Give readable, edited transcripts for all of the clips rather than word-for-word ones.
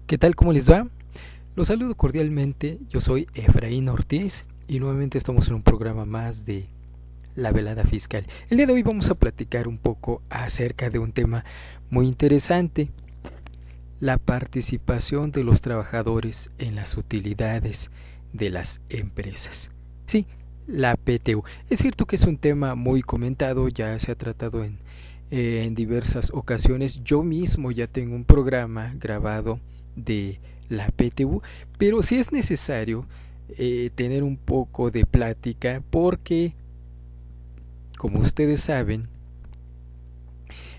¿Qué tal? ¿Cómo les va? Los saludo cordialmente, yo soy Efraín Ortiz y nuevamente estamos en un programa más de La Velada Fiscal. El día de hoy vamos a platicar un poco acerca de un tema muy interesante, la participación de los trabajadores en las utilidades de las empresas. Sí, la PTU. Es cierto que es un tema muy comentado, ya se ha tratado en diversas ocasiones. Yo mismo ya tengo un programa grabado de la PTU, pero sí es necesario tener un poco de plática porque, como ustedes saben,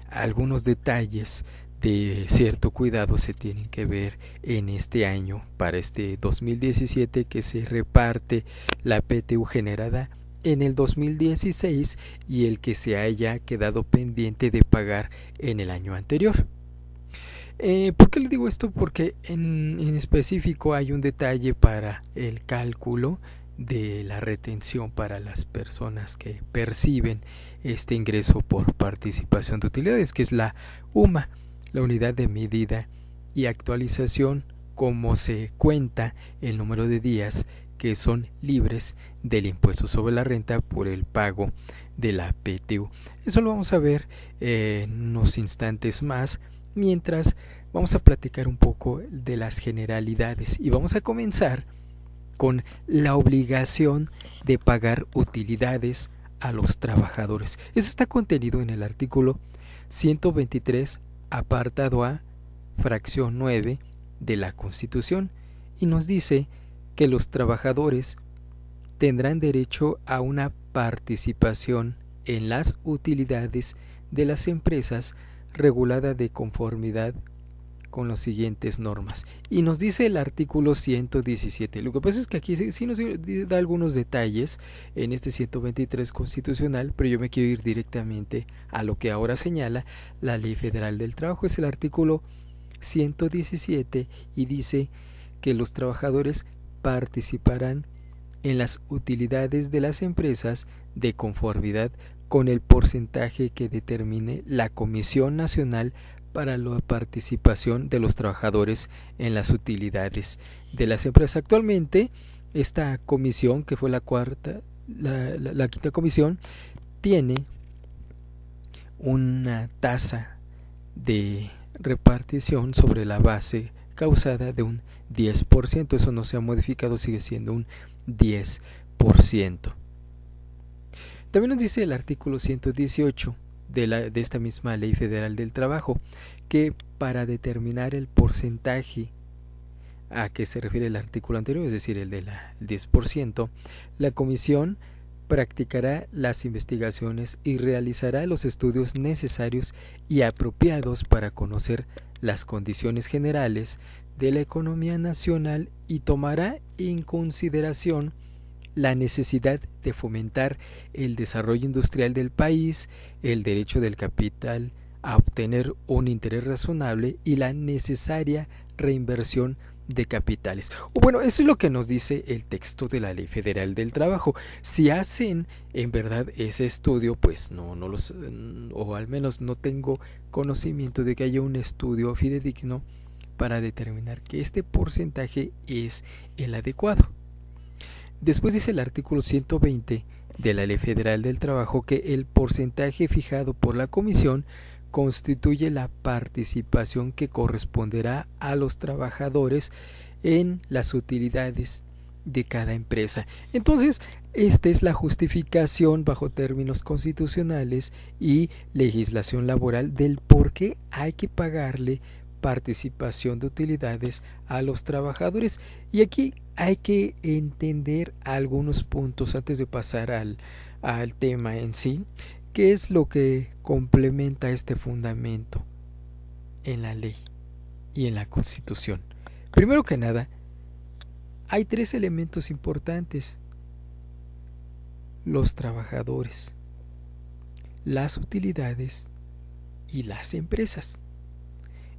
algunos detalles de cierto cuidado se tienen que ver en este año, para este 2017, que se reparte la PTU generada en el 2016 y el que se haya quedado pendiente de pagar en el año anterior. ¿Por qué le digo esto? Porque en específico hay un detalle para el cálculo de la retención para las personas que perciben este ingreso por participación de utilidades, que es la UMA, la unidad de medida y actualización, como se cuenta el número de días que son libres del impuesto sobre la renta por el pago de la PTU. Eso lo vamos a ver en unos instantes más, mientras vamos a platicar un poco de las generalidades y vamos a comenzar con la obligación de pagar utilidades a los trabajadores. Eso está contenido en el artículo 123, apartado A, fracción 9 de la Constitución, y nos dice que los trabajadores tendrán derecho a una participación en las utilidades de las empresas regulada de conformidad con las siguientes normas. Y nos dice el artículo 117. Lo que pasa es que aquí sí nos da algunos detalles en este 123 constitucional, pero yo me quiero ir directamente a lo que ahora señala la Ley Federal del Trabajo. Es el artículo 117 y dice que los trabajadores participarán en las utilidades de las empresas de conformidad con el porcentaje que determine la Comisión Nacional para la Participación de los Trabajadores en las Utilidades de las Empresas. Actualmente, esta comisión, que fue la quinta comisión, tiene una tasa de repartición sobre la base causada de un 10%. Eso no se ha modificado, sigue siendo un 10%. También nos dice el artículo 118 de esta misma Ley Federal del Trabajo que para determinar el porcentaje a que se refiere el artículo anterior, es decir, el del 10%, la Comisión practicará las investigaciones y realizará los estudios necesarios y apropiados para conocer las condiciones generales de la economía nacional y tomará en consideración la necesidad de fomentar el desarrollo industrial del país, el derecho del capital a obtener un interés razonable y la necesaria reinversión de capitales. Bueno, eso es lo que nos dice el texto de la Ley Federal del Trabajo. Si hacen en verdad ese estudio, pues no los, o al menos no tengo conocimiento de que haya un estudio fidedigno para determinar que este porcentaje es el adecuado. Después dice el artículo 120 de la Ley Federal del Trabajo que el porcentaje fijado por la Comisión constituye la participación que corresponderá a los trabajadores en las utilidades de cada empresa. Entonces, esta es la justificación bajo términos constitucionales y legislación laboral del por qué hay que pagarle participación de utilidades a los trabajadores. Y aquí hay que entender algunos puntos antes de pasar al tema en sí. ¿Qué es lo que complementa este fundamento en la ley y en la Constitución? Primero que nada, hay tres elementos importantes: los trabajadores, las utilidades y las empresas.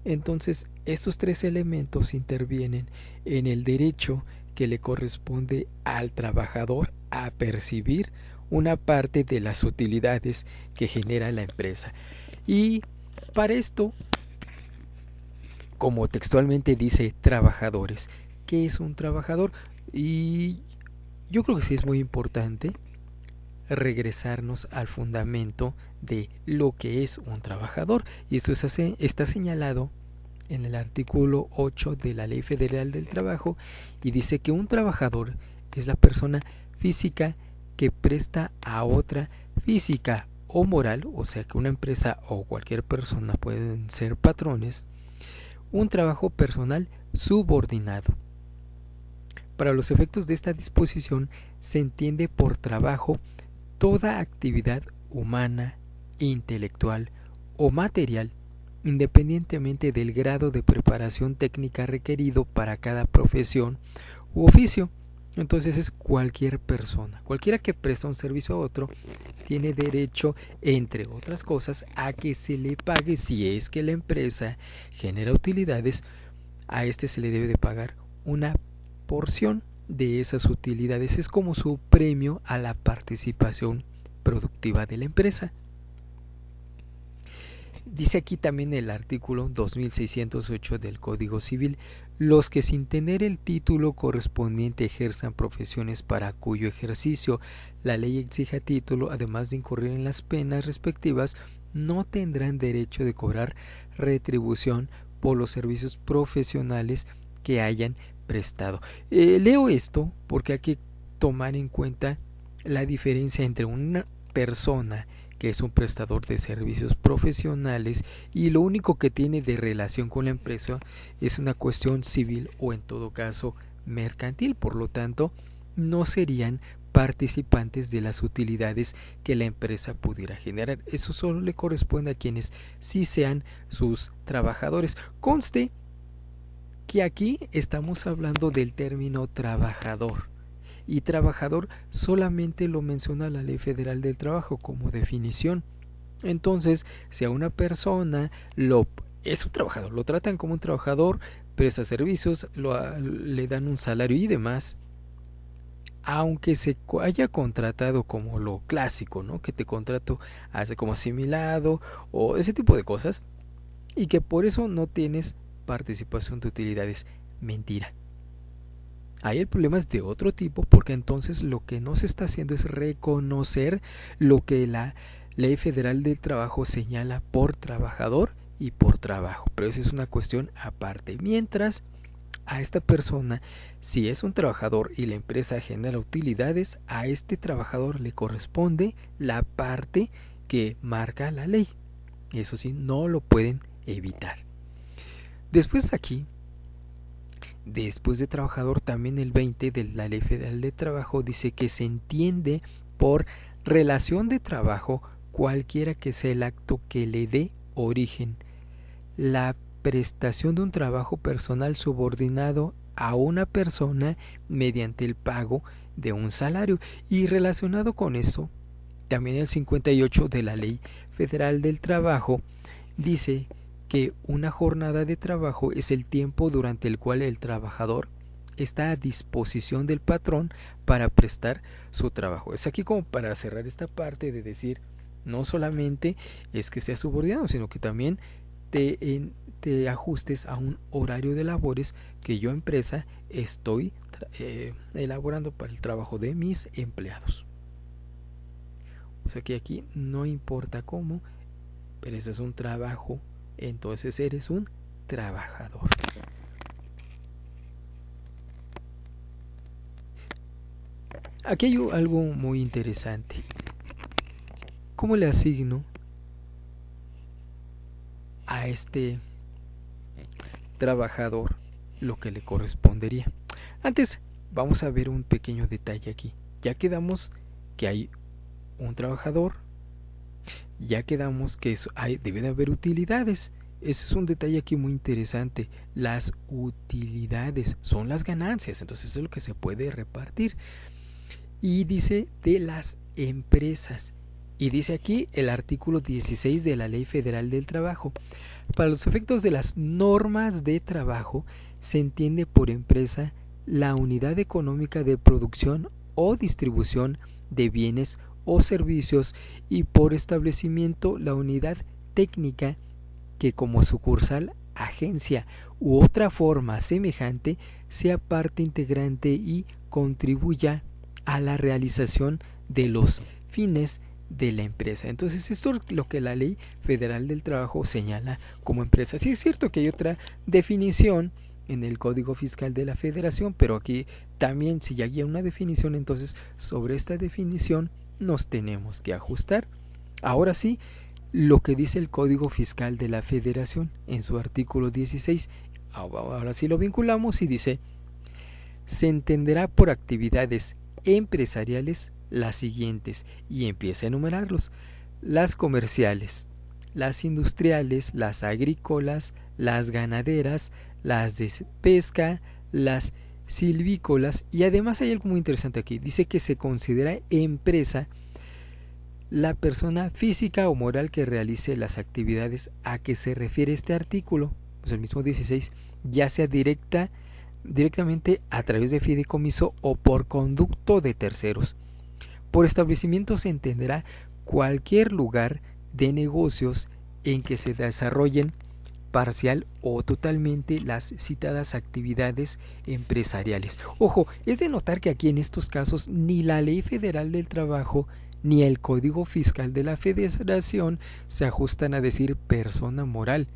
Entonces, estos tres elementos intervienen en el derecho que le corresponde al trabajador a percibir una parte de las utilidades que genera la empresa. Y para esto como textualmente dice, trabajadores. ¿Qué es un trabajador? Y yo creo que sí es muy importante regresarnos al fundamento de lo que es un trabajador. Y esto está señalado en el artículo 8 de la Ley Federal del Trabajo, y dice que un trabajador es la persona física que presta a otra física o moral, o sea que una empresa o cualquier persona pueden ser patrones, un trabajo personal subordinado. Para los efectos de esta disposición se entiende por trabajo toda actividad humana, intelectual o material, independientemente del grado de preparación técnica requerido para cada profesión u oficio. Entonces es cualquier persona, cualquiera que presta un servicio a otro, tiene derecho, entre otras cosas, a que se le pague. Si es que la empresa genera utilidades, a este se le debe de pagar una porción de esas utilidades. Es como su premio a la participación productiva de la empresa. Dice aquí también el artículo 2608 del Código Civil: los que sin tener el título correspondiente ejerzan profesiones para cuyo ejercicio la ley exija título, además de incurrir en las penas respectivas, no tendrán derecho de cobrar retribución por los servicios profesionales que hayan prestado. Leo esto porque hay que tomar en cuenta la diferencia entre una persona que es un prestador de servicios profesionales y lo único que tiene de relación con la empresa es una cuestión civil o en todo caso mercantil. Por lo tanto, no serían participantes de las utilidades que la empresa pudiera generar. Eso solo le corresponde a quienes sí sean sus trabajadores. Conste que aquí estamos hablando del término trabajador, y trabajador solamente lo menciona la Ley Federal del Trabajo como definición. Entonces, si a una persona es un trabajador, lo tratan como un trabajador, presta servicios, le dan un salario y demás, aunque se haya contratado como lo clásico, ¿no? Que te contrato hace como asimilado o ese tipo de cosas, y que por eso no tienes participación de utilidades. Mentira. Ahí el problema es de otro tipo, porque entonces lo que no se está haciendo es reconocer lo que la Ley Federal del Trabajo señala por trabajador y por trabajo. Pero esa es una cuestión aparte. Mientras a esta persona, si es un trabajador y la empresa genera utilidades, a este trabajador le corresponde la parte que marca la ley. Eso sí, no lo pueden evitar. Después aquí, después de trabajador, también el 20 de la Ley Federal de Trabajo dice que se entiende por relación de trabajo cualquiera que sea el acto que le dé origen la prestación de un trabajo personal subordinado a una persona mediante el pago de un salario. Y relacionado con eso, también el 58 de la Ley Federal del Trabajo dice que una jornada de trabajo es el tiempo durante el cual el trabajador está a disposición del patrón para prestar su trabajo. Es aquí como para cerrar esta parte de decir, no solamente es que sea subordinado, sino que también te ajustes a un horario de labores que yo, empresa, estoy elaborando para el trabajo de mis empleados. O sea que aquí no importa cómo, pero ese es un trabajo, entonces eres un trabajador. Aquí hay algo muy interesante. ¿Cómo le asigno a este trabajador lo que le correspondería? Antes vamos a ver un pequeño detalle aquí. Ya quedamos que hay un trabajador, ya quedamos que debe de haber utilidades. Ese es un detalle aquí muy interesante. Las utilidades son las ganancias, entonces eso es lo que se puede repartir. Y dice de las empresas. Y dice aquí el artículo 16 de la Ley Federal del Trabajo: para los efectos de las normas de trabajo, se entiende por empresa la unidad económica de producción o distribución de bienes o servicios, y por establecimiento la unidad técnica que como sucursal agencia u otra forma semejante sea parte integrante y contribuya a la realización de los fines de la empresa. Entonces esto es lo que la Ley Federal del Trabajo señala como empresa. Sí es cierto que hay otra definición en el Código Fiscal de la Federación, pero aquí también si ya hay una definición, entonces sobre esta definición nos tenemos que ajustar. Ahora sí, lo que dice el Código Fiscal de la Federación en su artículo 16, ahora sí lo vinculamos y dice: se entenderá por actividades empresariales las siguientes, y empieza a enumerarlos: las comerciales, las industriales, las agrícolas, las ganaderas, las de pesca, las silvícolas, y además hay algo muy interesante aquí, dice que se considera empresa la persona física o moral que realice las actividades a que se refiere este artículo, pues el mismo 16, ya sea directamente a través de fideicomiso o por conducto de terceros. Por establecimiento se entenderá cualquier lugar de negocios en que se desarrollen parcial o totalmente las citadas actividades empresariales. Ojo, es de notar que aquí en estos casos ni la Ley Federal del Trabajo ni el Código Fiscal de la Federación se ajustan a decir persona moral.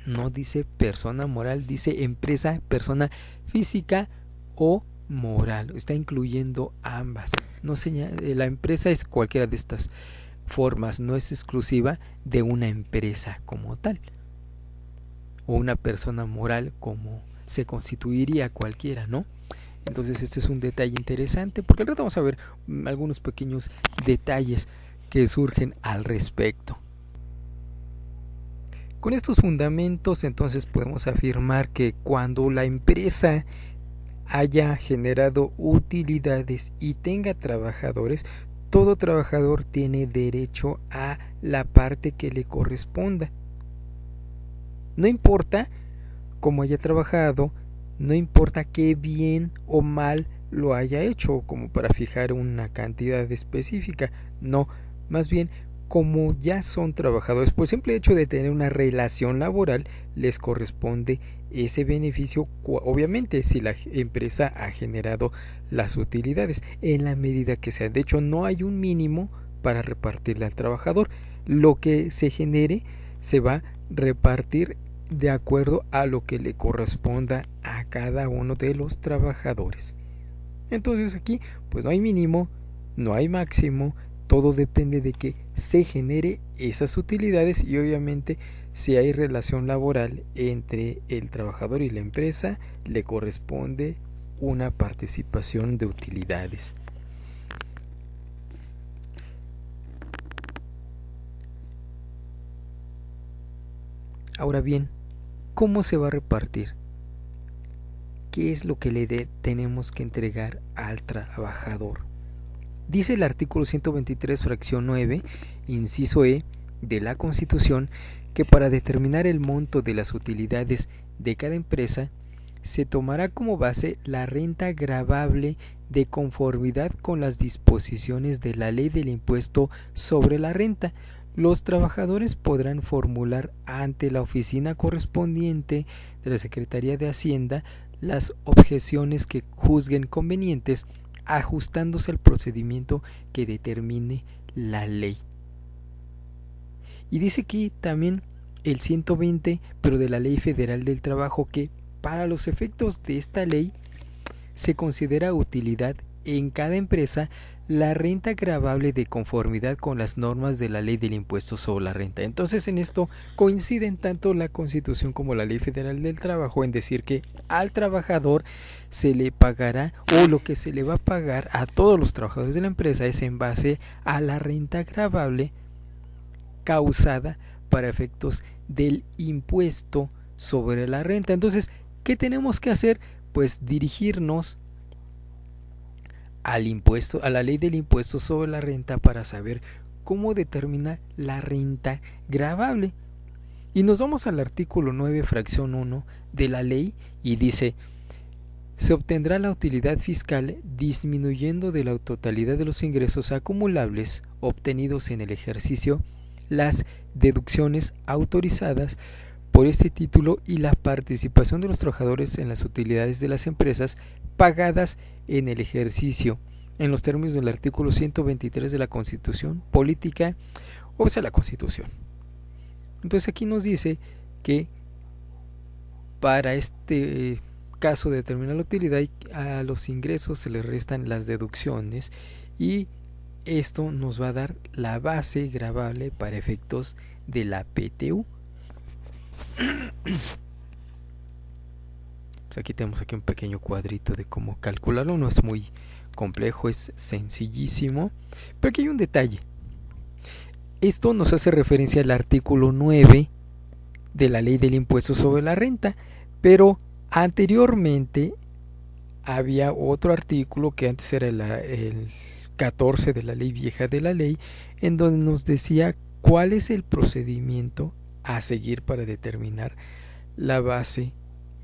No dice persona moral, dice empresa, persona física o moral. Está incluyendo ambas. No la empresa es cualquiera de estas formas, no es exclusiva de una empresa como tal, o una persona moral como se constituiría cualquiera, ¿no? Entonces este es un detalle interesante, porque al rato vamos a ver algunos pequeños detalles que surgen al respecto. Con estos fundamentos entonces podemos afirmar que cuando la empresa haya generado utilidades y tenga trabajadores, todo trabajador tiene derecho a la parte que le corresponda. No importa cómo haya trabajado, no importa qué bien o mal lo haya hecho, como para fijar una cantidad específica. No, más bien, como ya son trabajadores, por el simple hecho de tener una relación laboral, les corresponde ese beneficio, obviamente si la empresa ha generado las utilidades, en la medida que sea. De hecho, no hay un mínimo para repartirle al trabajador. Lo que se genere se va a repartir de acuerdo a lo que le corresponda a cada uno de los trabajadores. Entonces aquí pues no hay mínimo, no hay máximo, todo depende de que se genere esas utilidades, y obviamente si hay relación laboral entre el trabajador y la empresa, le corresponde una participación de utilidades. Ahora bien, ¿cómo se va a repartir? ¿Qué es lo que le tenemos que entregar al trabajador? Dice el artículo 123, fracción 9, inciso E de la Constitución, que para determinar el monto de las utilidades de cada empresa se tomará como base la renta gravable de conformidad con las disposiciones de la Ley del Impuesto sobre la Renta. Los trabajadores podrán formular ante la oficina correspondiente de la Secretaría de Hacienda las objeciones que juzguen convenientes, ajustándose al procedimiento que determine la ley. Y dice aquí también el 120, pero de la Ley Federal del Trabajo, que para los efectos de esta ley se considera utilidad en cada empresa la renta gravable de conformidad con las normas de la Ley del Impuesto sobre la Renta. Entonces en esto coinciden tanto la Constitución como la Ley Federal del Trabajo en decir que al trabajador se le pagará, o lo que se le va a pagar a todos los trabajadores de la empresa es en base a la renta gravable causada para efectos del impuesto sobre la renta. Entonces, ¿qué tenemos que hacer? Pues dirigirnos al impuesto, a la Ley del Impuesto sobre la Renta, para saber cómo determina la renta gravable. Y nos vamos al artículo 9, fracción 1 de la ley, y dice: se obtendrá la utilidad fiscal disminuyendo de la totalidad de los ingresos acumulables obtenidos en el ejercicio las deducciones autorizadas por este título y la participación de los trabajadores en las utilidades de las empresas pagadas en el ejercicio, en los términos del artículo 123 de la Constitución Política, o sea, la Constitución. Entonces aquí nos dice que para este caso de determinar la utilidad, a los ingresos se les restan las deducciones y esto nos va a dar la base gravable para efectos de la PTU. Pues aquí tenemos un pequeño cuadrito de cómo calcularlo. No es muy complejo, es sencillísimo, pero aquí hay un detalle. Esto nos hace referencia al artículo 9 de la Ley del Impuesto sobre la Renta, pero anteriormente había otro artículo que antes era el 14 de la Ley Vieja de la Ley, en donde nos decía cuál es el procedimiento a seguir para determinar la base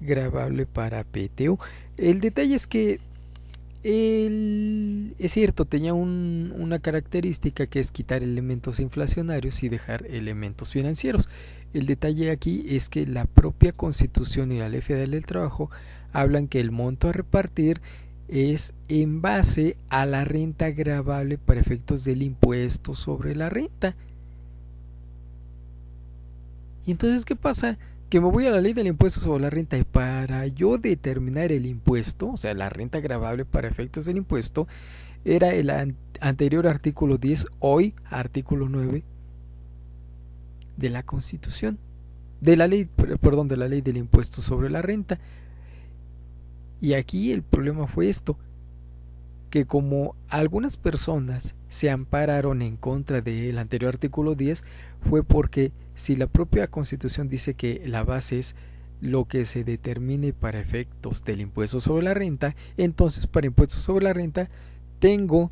gravable para PTU. El detalle es que es cierto, tenía una característica que es quitar elementos inflacionarios y dejar elementos financieros. El detalle aquí es que la propia Constitución y la Ley Federal del Trabajo hablan que el monto a repartir es en base a la renta gravable para efectos del impuesto sobre la renta. Y entonces, ¿qué pasa? Que me voy a la Ley del Impuesto sobre la Renta y para yo determinar el impuesto, o sea, la renta gravable para efectos del impuesto, era el anterior artículo 10, hoy artículo 9 de la Constitución, de la ley del Impuesto sobre la Renta. Y aquí el problema fue esto, que como algunas personas se ampararon en contra del anterior artículo 10, fue porque si la propia Constitución dice que la base es lo que se determine para efectos del impuesto sobre la renta, entonces para impuestos sobre la renta tengo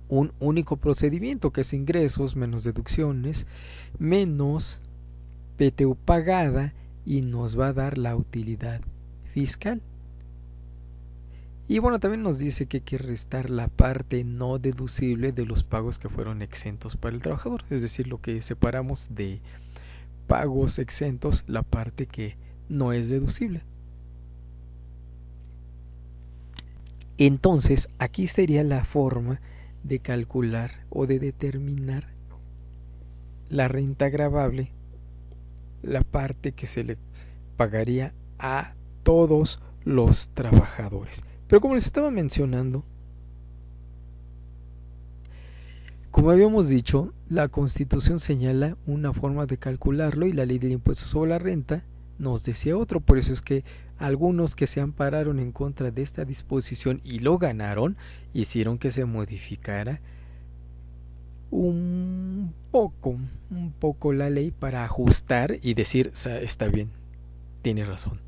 un único procedimiento, que es ingresos menos deducciones menos PTU pagada, y nos va a dar la utilidad fiscal. Y bueno, también nos dice que hay que restar la parte no deducible de los pagos que fueron exentos para el trabajador, es decir, lo que separamos de pagos exentos, la parte que no es deducible. Entonces, aquí sería la forma de calcular o de determinar la renta gravable, la parte que se le pagaría a todos los trabajadores. Pero como les estaba mencionando, como habíamos dicho, la Constitución señala una forma de calcularlo y la Ley del Impuesto sobre la Renta nos decía otro. Por eso es que algunos que se ampararon en contra de esta disposición y lo ganaron, hicieron que se modificara un poco la ley para ajustar y decir, está bien, tiene razón.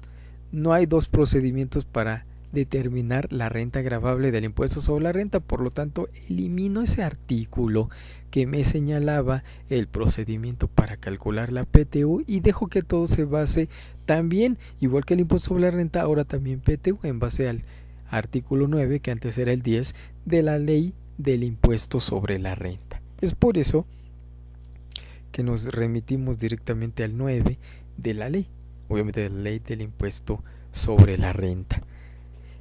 No hay dos procedimientos para determinar la renta gravable del impuesto sobre la renta, por lo tanto elimino ese artículo que me señalaba el procedimiento para calcular la PTU y dejo que todo se base también, igual que el impuesto sobre la renta, ahora también PTU en base al artículo 9, que antes era el 10 de la Ley del Impuesto sobre la Renta. Es por eso que nos remitimos directamente al 9 de la ley, obviamente de la Ley del Impuesto sobre la Renta.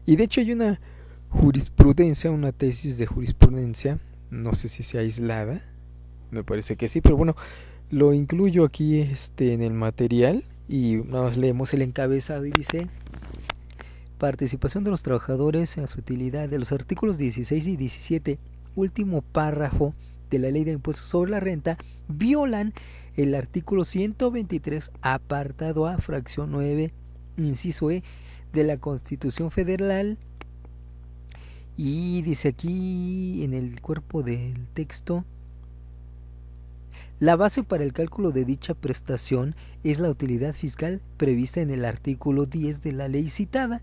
Y de hecho hay una jurisprudencia, una tesis de jurisprudencia, no sé si sea aislada, me parece que sí, pero bueno, lo incluyo aquí en el material y nada más leemos el encabezado y dice: participación de los trabajadores en las utilidades de los artículos 16 y 17, último párrafo de la Ley del Impuesto sobre la Renta, violan el artículo 123, apartado A, fracción 9, inciso E, de la Constitución Federal. Y dice aquí en el cuerpo del texto: la base para el cálculo de dicha prestación es la utilidad fiscal prevista en el artículo 10 de la ley citada,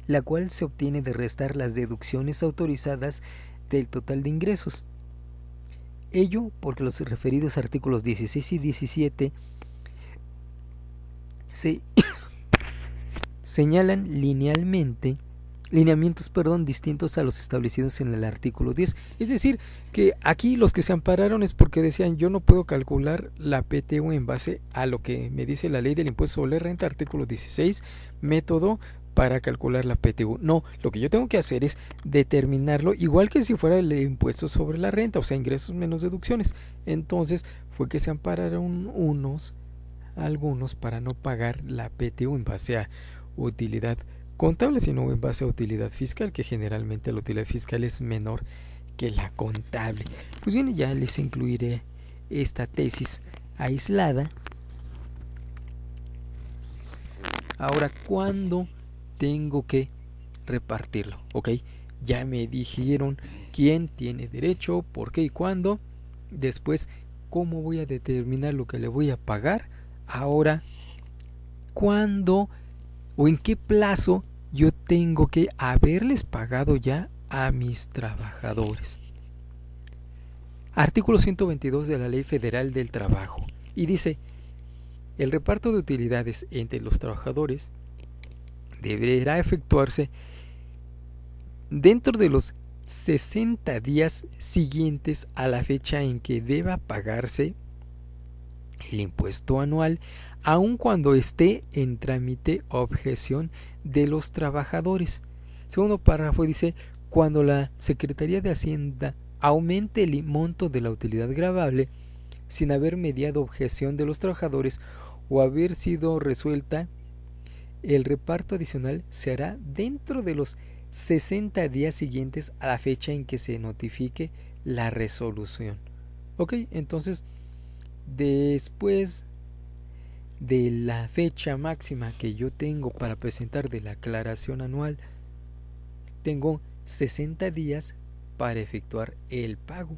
la cual se obtiene de restar las deducciones autorizadas del total de ingresos. Ello porque los referidos artículos 16 y 17 señalan linealmente distintos a los establecidos en el artículo 10. Es decir, que aquí los que se ampararon es porque decían yo no puedo calcular la PTU en base a lo que me dice la ley del impuesto sobre la renta, artículo 16, método para calcular la PTU. No, lo que yo tengo que hacer es determinarlo igual que si fuera el impuesto sobre la renta, o sea, ingresos menos deducciones. Entonces fue que se ampararon algunos para no pagar la PTU en base a utilidad contable, sino en base a utilidad fiscal, que generalmente la utilidad fiscal es menor que la contable. Pues bien, ya les incluiré esta tesis aislada. Ahora, ¿cuándo tengo que repartirlo? Ok, ya me dijeron quién tiene derecho, por qué y cuándo. Después, ¿cómo voy a determinar lo que le voy a pagar? Ahora, ¿cuándo o en qué plazo yo tengo que haberles pagado ya a mis trabajadores? Artículo 122 de la Ley Federal del Trabajo. Y dice, el reparto de utilidades entre los trabajadores deberá efectuarse dentro de los 60 días siguientes a la fecha en que deba pagarse el impuesto anual, aun cuando esté en trámite objeción de los trabajadores. Segundo párrafo dice, cuando la Secretaría de Hacienda aumente el monto de la utilidad gravable sin haber mediado objeción de los trabajadores o haber sido resuelta, el reparto adicional se hará dentro de los 60 días siguientes a la fecha en que se notifique la resolución. Ok, entonces después de la fecha máxima que yo tengo para presentar de la aclaración anual, tengo 60 días para efectuar el pago.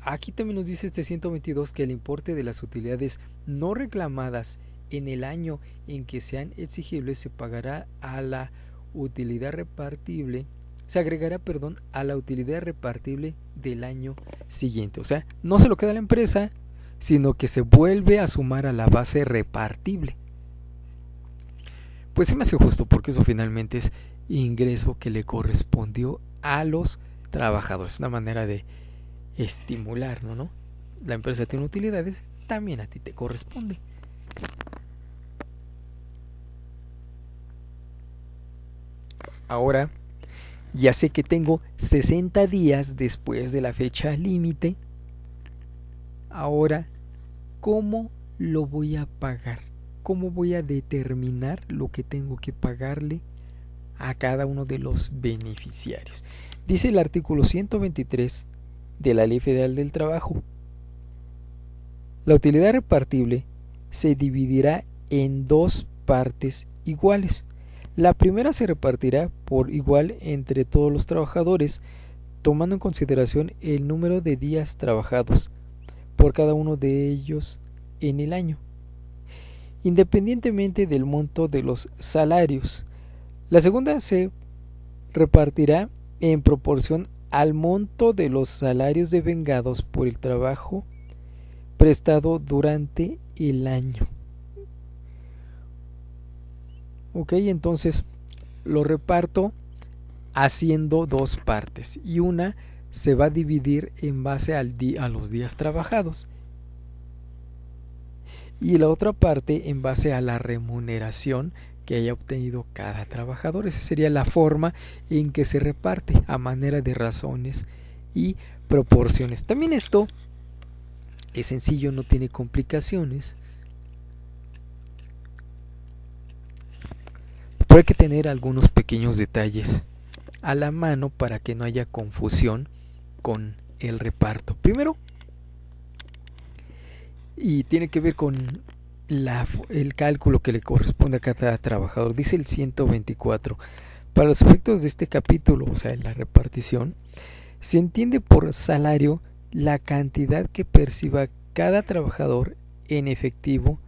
Aquí también nos dice este 122 que el importe de las utilidades no reclamadas en el año en que sean exigibles se pagará a la utilidad repartible, se agregará, a la utilidad repartible del año siguiente. O sea, no se lo queda a la empresa, sino que se vuelve a sumar a la base repartible. Pues se me hace justo porque eso finalmente es ingreso que le correspondió a los trabajadores. Una manera de estimular, ¿no? La empresa tiene utilidades, también a ti te corresponde. Ahora, ya sé que tengo 60 días después de la fecha límite. Ahora, ¿cómo lo voy a pagar? ¿Cómo voy a determinar lo que tengo que pagarle a cada uno de los beneficiarios? Dice el artículo 123 de la Ley Federal del Trabajo. La utilidad repartible se dividirá en dos partes iguales. La primera se repartirá por igual entre todos los trabajadores, tomando en consideración el número de días trabajados por cada uno de ellos en el año, independientemente del monto de los salarios. La segunda se repartirá en proporción al monto de los salarios devengados por el trabajo prestado durante el año. Ok, entonces lo reparto haciendo dos partes y una se va a dividir en base a los días trabajados y la otra parte en base a la remuneración que haya obtenido cada trabajador. Esa sería la forma en que se reparte a manera de razones y proporciones. También esto es sencillo, no tiene complicaciones, pero hay que tener algunos pequeños detalles a la mano para que no haya confusión con el reparto. Primero, y tiene que ver con el cálculo que le corresponde a cada trabajador. Dice el 124, para los efectos de este capítulo, o sea, la repartición, se entiende por salario la cantidad que perciba cada trabajador en efectivo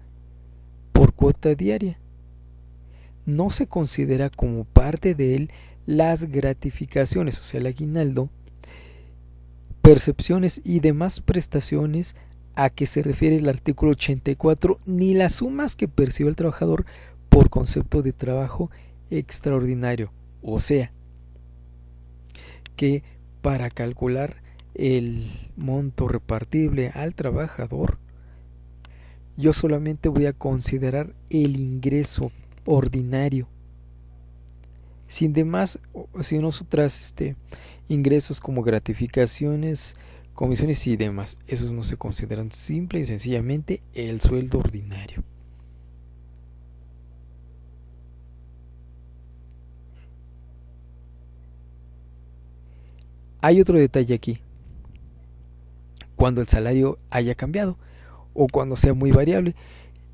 por cuota diaria. No se considera como parte de él las gratificaciones, o sea, el aguinaldo, percepciones y demás prestaciones a que se refiere el artículo 84, ni las sumas que percibe el trabajador por concepto de trabajo extraordinario. O sea, que para calcular el monto repartible al trabajador, yo solamente voy a considerar el ingreso ordinario, sin otras ingresos como gratificaciones, comisiones y demás. Esos no se consideran, simple y sencillamente el sueldo ordinario. Hay otro detalle aquí. Cuando el salario haya cambiado o cuando sea muy variable.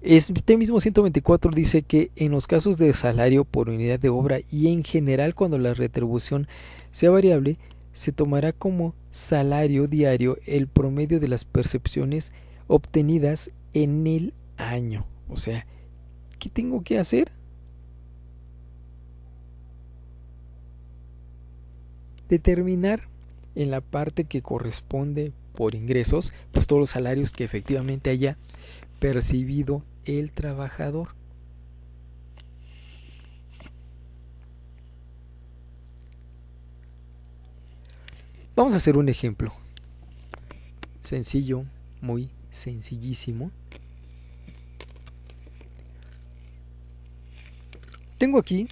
Este mismo 124 dice que en los casos de salario por unidad de obra y en general cuando la retribución sea variable, se tomará como salario diario el promedio de las percepciones obtenidas en el año. O sea, ¿qué tengo que hacer? Determinar en la parte que corresponde por ingresos, pues todos los salarios que efectivamente haya percibido el trabajador. Vamos a hacer un ejemplo sencillo, muy sencillísimo. Tengo aquí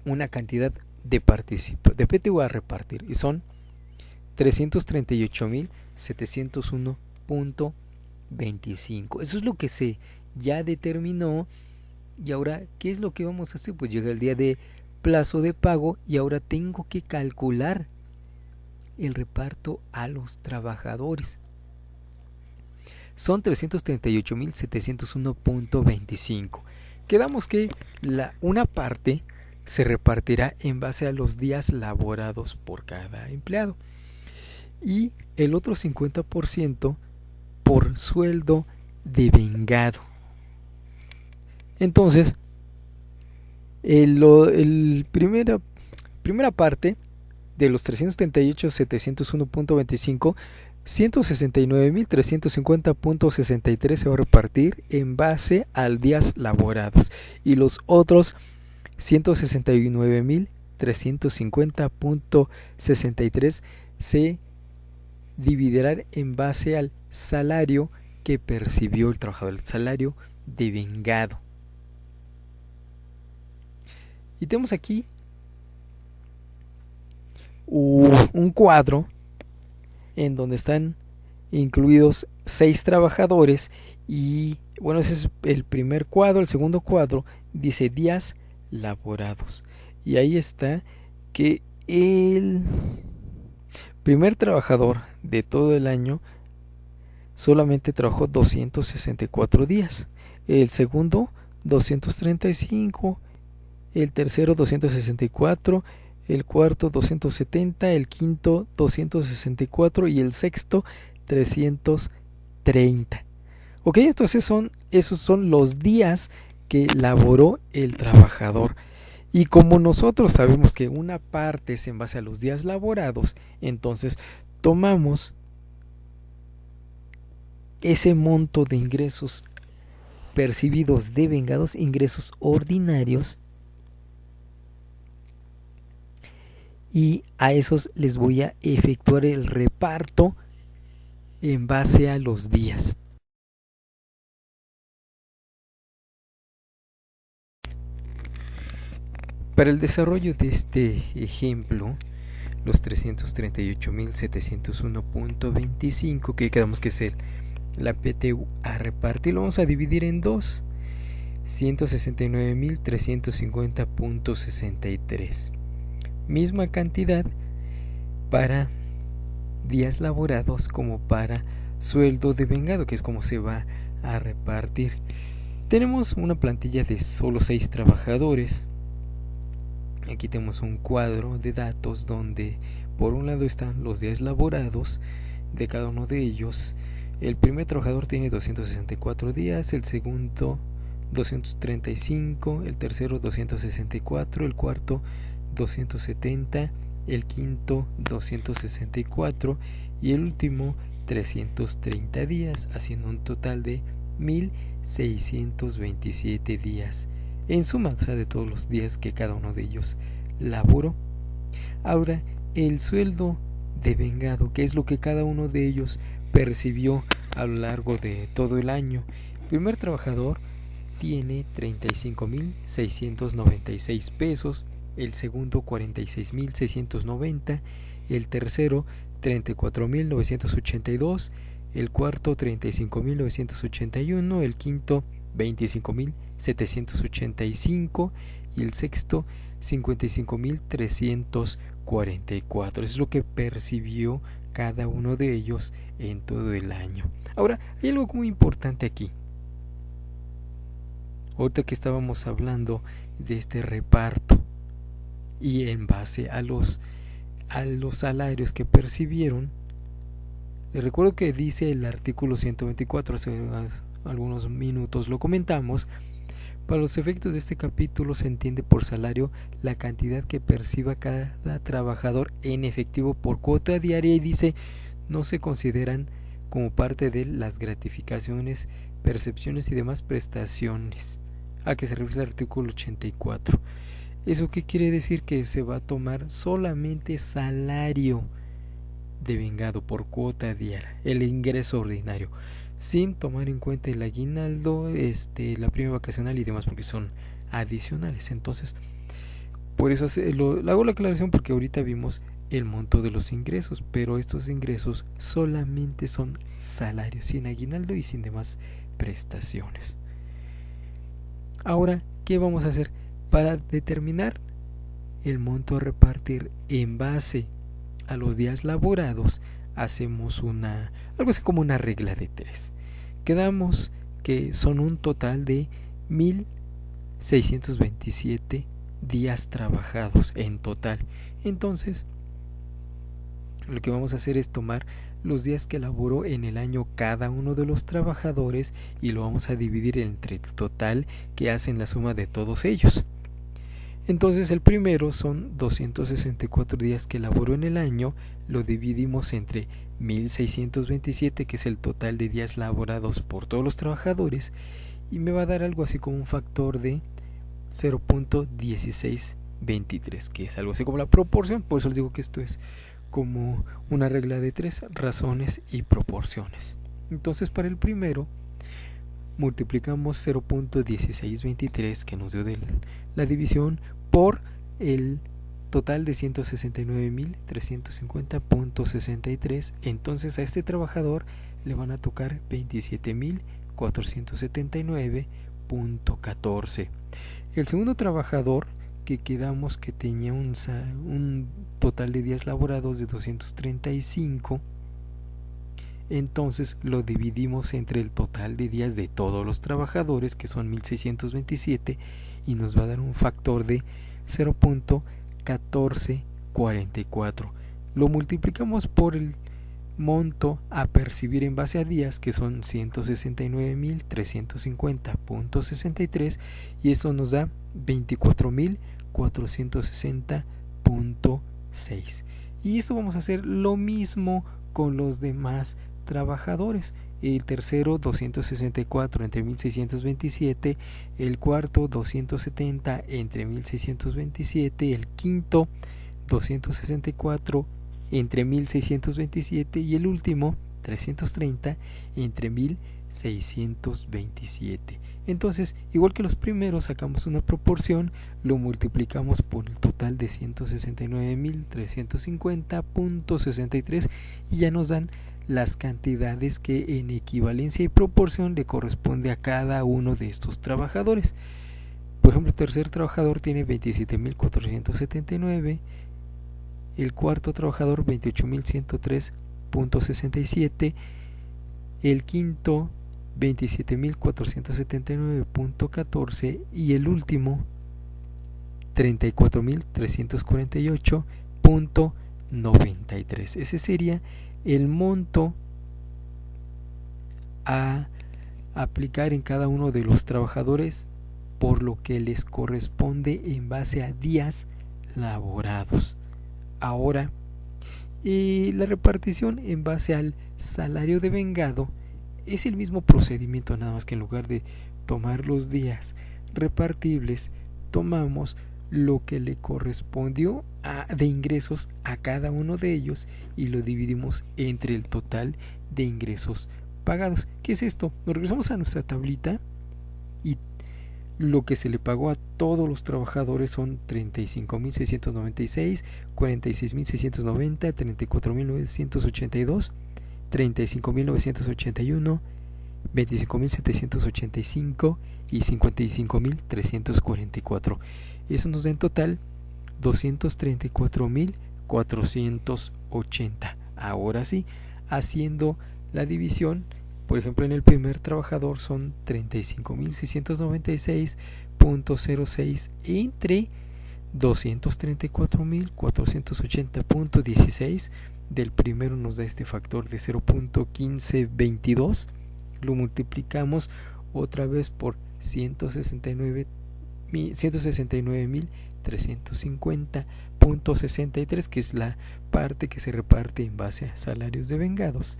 una cantidad de PTU a repartir y son 338.701.25. Eso es lo que se ya determinó. Y ahora, ¿qué es lo que vamos a hacer? Pues llega el día de plazo de pago y ahora tengo que calcular el reparto a los trabajadores. Son 338.701.25. Quedamos que una parte se repartirá en base a los días laborados por cada empleado y el otro 50% por sueldo devengado. Entonces, primera parte de los 338.701.25, 169.350.63 se va a repartir en base a días laborados y los otros 169.350.63 se dividirán en base al salario que percibió el trabajador, el salario devengado. Y tenemos aquí un cuadro en donde están incluidos 6 trabajadores y bueno, ese es el primer cuadro. El segundo cuadro dice días laborados y ahí está que el primer trabajador de todo el año solamente trabajó 264 días, el segundo 235, el tercero 264, el cuarto 270, el quinto 264 y el sexto 330. Ok, entonces esos son los días que laboró el trabajador. Y como nosotros sabemos que una parte es en base a los días laborados, entonces tomamos ese monto de ingresos percibidos devengados, ingresos ordinarios, y a esos les voy a efectuar el reparto en base a los días. Para el desarrollo de este ejemplo, los 338.701.25, que quedamos que es la PTU a repartir, lo vamos a dividir en dos: 169.350.63. Misma cantidad para días laborados como para sueldo devengado, que es como se va a repartir. Tenemos una plantilla de solo 6 trabajadores. Aquí tenemos un cuadro de datos donde por un lado están los días laborados de cada uno de ellos. El primer trabajador tiene 264 días, el segundo 235, el tercero 264, el cuarto 270, el quinto 264 y el último 330 días, haciendo un total de 1.627 días en suma, o sea, de todos los días que cada uno de ellos laboró. Ahora, el sueldo devengado, que es lo que cada uno de ellos percibió a lo largo de todo el año. El primer trabajador tiene 35.696 pesos, el segundo 46.690, el tercero 34.982, el cuarto 35.981, el quinto 25.785 y el sexto 55.344. Es lo que percibió cada uno de ellos en todo el año. Ahora, hay algo muy importante aquí. Ahorita que estábamos hablando de este reparto y en base a los salarios que percibieron, les recuerdo que dice el artículo 124, hace algunos minutos lo comentamos. Para los efectos de este capítulo se entiende por salario la cantidad que perciba cada trabajador en efectivo por cuota diaria, y dice no se consideran como parte de las gratificaciones, percepciones y demás prestaciones, a que se refiere el artículo 84. ¿Eso qué quiere decir? Que se va a tomar solamente salario devengado por cuota diaria, el ingreso ordinario, sin tomar en cuenta el aguinaldo, la prima vacacional y demás, porque son adicionales. Entonces, por eso hago la aclaración, porque ahorita vimos el monto de los ingresos, pero estos ingresos solamente son salarios, sin aguinaldo y sin demás prestaciones. Ahora, ¿qué vamos a hacer? Para determinar el monto a repartir en base a los días laborados, hacemos algo así como una regla de 3. Quedamos que son un total de 1.627 días trabajados en total. Entonces, lo que vamos a hacer es tomar los días que laboró en el año cada uno de los trabajadores y lo vamos a dividir entre el total, que hacen la suma de todos ellos. Entonces el primero son 264 días que laboró en el año, lo dividimos entre 1.627, que es el total de días laborados por todos los trabajadores, y me va a dar algo así como un factor de 0.1623, que es algo así como la proporción. Por eso les digo que esto es como una regla de 3, razones y proporciones. Entonces, para el primero multiplicamos 0.1623, que nos dio la división, por el total de 169.350.63. Entonces a este trabajador le van a tocar 27.479.14. El segundo trabajador, que quedamos que tenía un total de días laborados de 235, entonces lo dividimos entre el total de días de todos los trabajadores, que son 1.627, y nos va a dar un factor de 0.1444. Lo multiplicamos por el monto a percibir en base a días, que son 169.350.63, y eso nos da 24.460.6. Y esto vamos a hacer lo mismo con los demás trabajadores. El tercero 264 entre 1.627, el cuarto 270 entre 1.627, el quinto 264 entre 1.627 y el último 330 entre 1.627. Entonces, igual que los primeros, sacamos una proporción, lo multiplicamos por el total de 169.350.63 y ya nos dan las cantidades que en equivalencia y proporción le corresponde a cada uno de estos trabajadores. Por ejemplo, el tercer trabajador tiene 27.479, el cuarto trabajador 28.103.67, el quinto 27.479.14 y el último 34.348.93. Ese sería el monto a aplicar en cada uno de los trabajadores por lo que les corresponde en base a días laborados. Ahora, la repartición en base al salario devengado es el mismo procedimiento, nada más que en lugar de tomar los días repartibles, tomamos lo que le correspondió de ingresos a cada uno de ellos y lo dividimos entre el total de ingresos pagados. ¿Qué es esto? Nos regresamos a nuestra tablita y lo que se le pagó a todos los trabajadores son 35.696, 46.690, 34.982, 35.981, 25.785 y 55.344. Eso nos da en total 234.480. Ahora sí, haciendo la división, por ejemplo, en el primer trabajador son 35.696.06 entre 234.480.16. Del primero nos da este factor de 0.1522. Lo multiplicamos otra vez por 169.350.63, que es la parte que se reparte en base a salarios de vengados,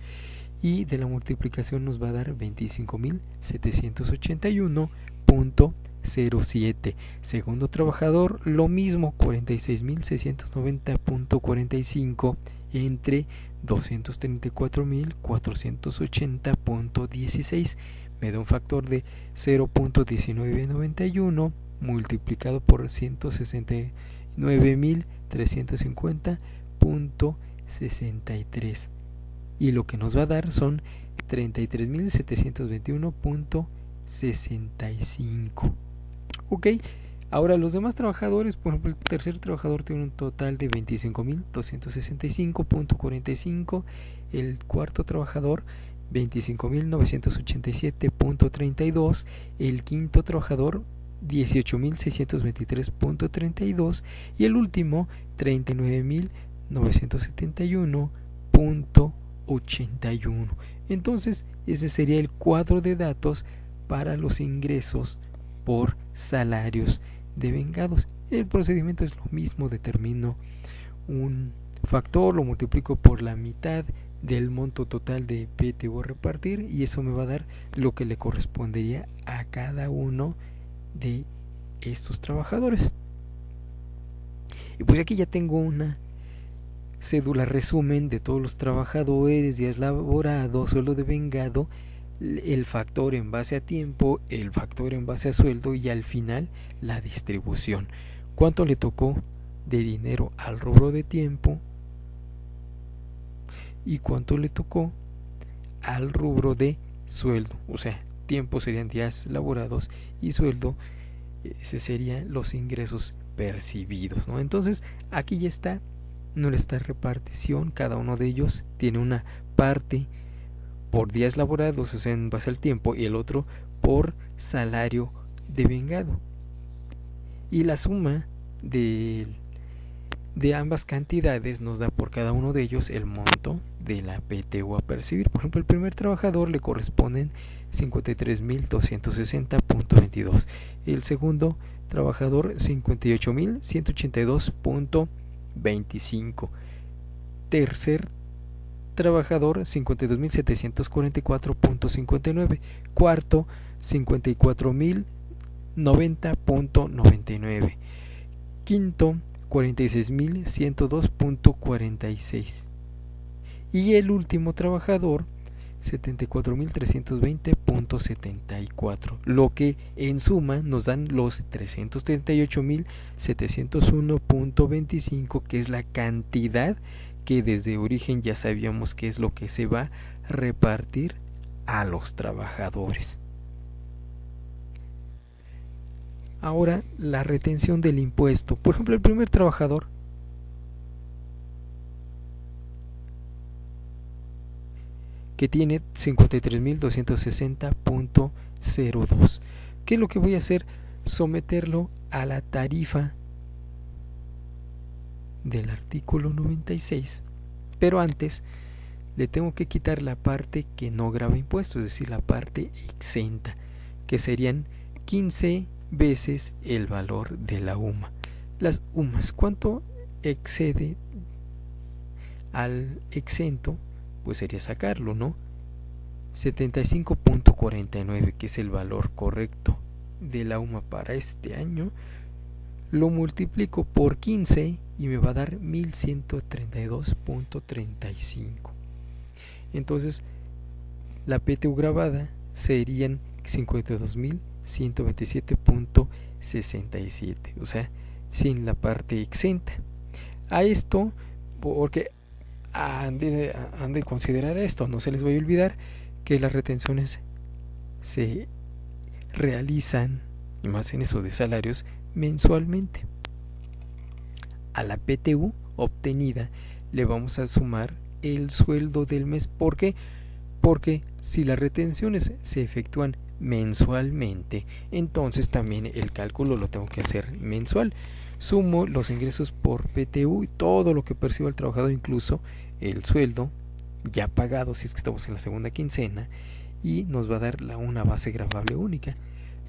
y de la multiplicación nos va a dar 25.781.07. Segundo trabajador, lo mismo, 46.690.45 entre 234.480.16. me da un factor de 0.1991 multiplicado por 169.350.63, y lo que nos va a dar son 33.721.65. ok, ahora los demás trabajadores, por ejemplo, el tercer trabajador tiene un total de 25.265.45, el cuarto trabajador 25.987.32, el quinto trabajador 18.623.32 y el último 39.971.81. Entonces ese sería el cuadro de datos para los ingresos por salarios de vengados. El procedimiento es lo mismo, determino un factor, lo multiplico por la mitad del monto total de PTU a repartir y eso me va a dar lo que le correspondería a cada uno de estos trabajadores. Y pues aquí ya tengo una cédula resumen de todos los trabajadores, días laborados, sueldo de vengado, el factor en base a tiempo, el factor en base a sueldo y al final la distribución. ¿Cuánto le tocó de dinero al rubro de tiempo y cuánto le tocó al rubro de sueldo? O sea, tiempo serían días laborados y sueldo, ese serían los ingresos percibidos, ¿no? Entonces aquí ya está nuestra repartición. Cada uno de ellos tiene una parte por días laborados, o sea, en base al tiempo, y el otro por salario de vengado, y la suma de ambas cantidades nos da por cada uno de ellos el monto de la PTU a percibir. Por ejemplo, el primer trabajador le corresponden 53.260.22, el segundo trabajador 58.182.25, tercer trabajador 52.744.59, cuarto 54.090.99, quinto 46.102.46 y el último trabajador 74.320.74, lo que en suma nos dan los 338.701.25, que es la cantidad que desde origen ya sabíamos que es lo que se va a repartir a los trabajadores. Ahora, la retención del impuesto. Por ejemplo, el primer trabajador que tiene 53.260.02. ¿Qué es lo que voy a hacer? Someterlo a la tarifa del artículo 96, pero antes le tengo que quitar la parte que no grava impuestos, es decir, la parte exenta, que serían 15 veces el valor de la UMA. Las UMAs, ¿cuánto excede al exento? Pues sería sacarlo, ¿no? 75.49, que es el valor correcto de la UMA para este año, lo multiplico por 15 y me va a dar 1132.35. Entonces la PTU grabada serían 52.127.67, o sea, sin la parte exenta. A esto, porque han de considerar esto, no se les vaya a olvidar que las retenciones se realizan, y más en esos de salarios, mensualmente. A la PTU obtenida le vamos a sumar el sueldo del mes. ¿Por qué? Porque si las retenciones se efectúan mensualmente, entonces también el cálculo lo tengo que hacer mensual. Sumo los ingresos por PTU y todo lo que perciba el trabajador, incluso el sueldo ya pagado si es que estamos en la segunda quincena, y nos va a dar una base gravable única.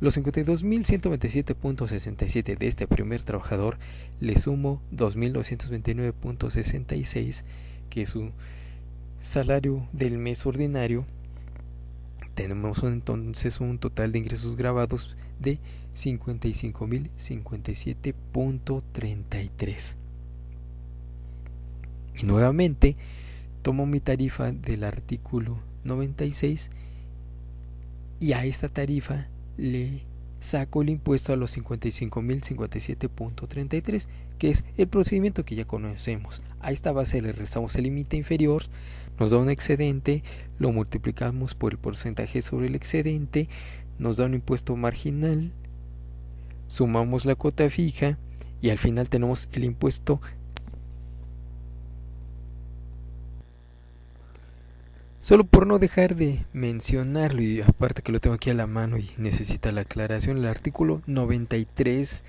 Los 52.127.67 de este primer trabajador le sumo 2.929.66, que es su salario del mes ordinario. Tenemos entonces un total de ingresos grabados de 55.057.33. Y nuevamente tomo mi tarifa del artículo 96 y a esta tarifa le saco el impuesto a los 55.057.33, que es el procedimiento que ya conocemos. A esta base le restamos el límite inferior, nos da un excedente, lo multiplicamos por el porcentaje sobre el excedente, nos da un impuesto marginal, sumamos la cuota fija y al final tenemos el impuesto. Solo por no dejar de mencionarlo, y aparte que lo tengo aquí a la mano y necesita la aclaración, el artículo 93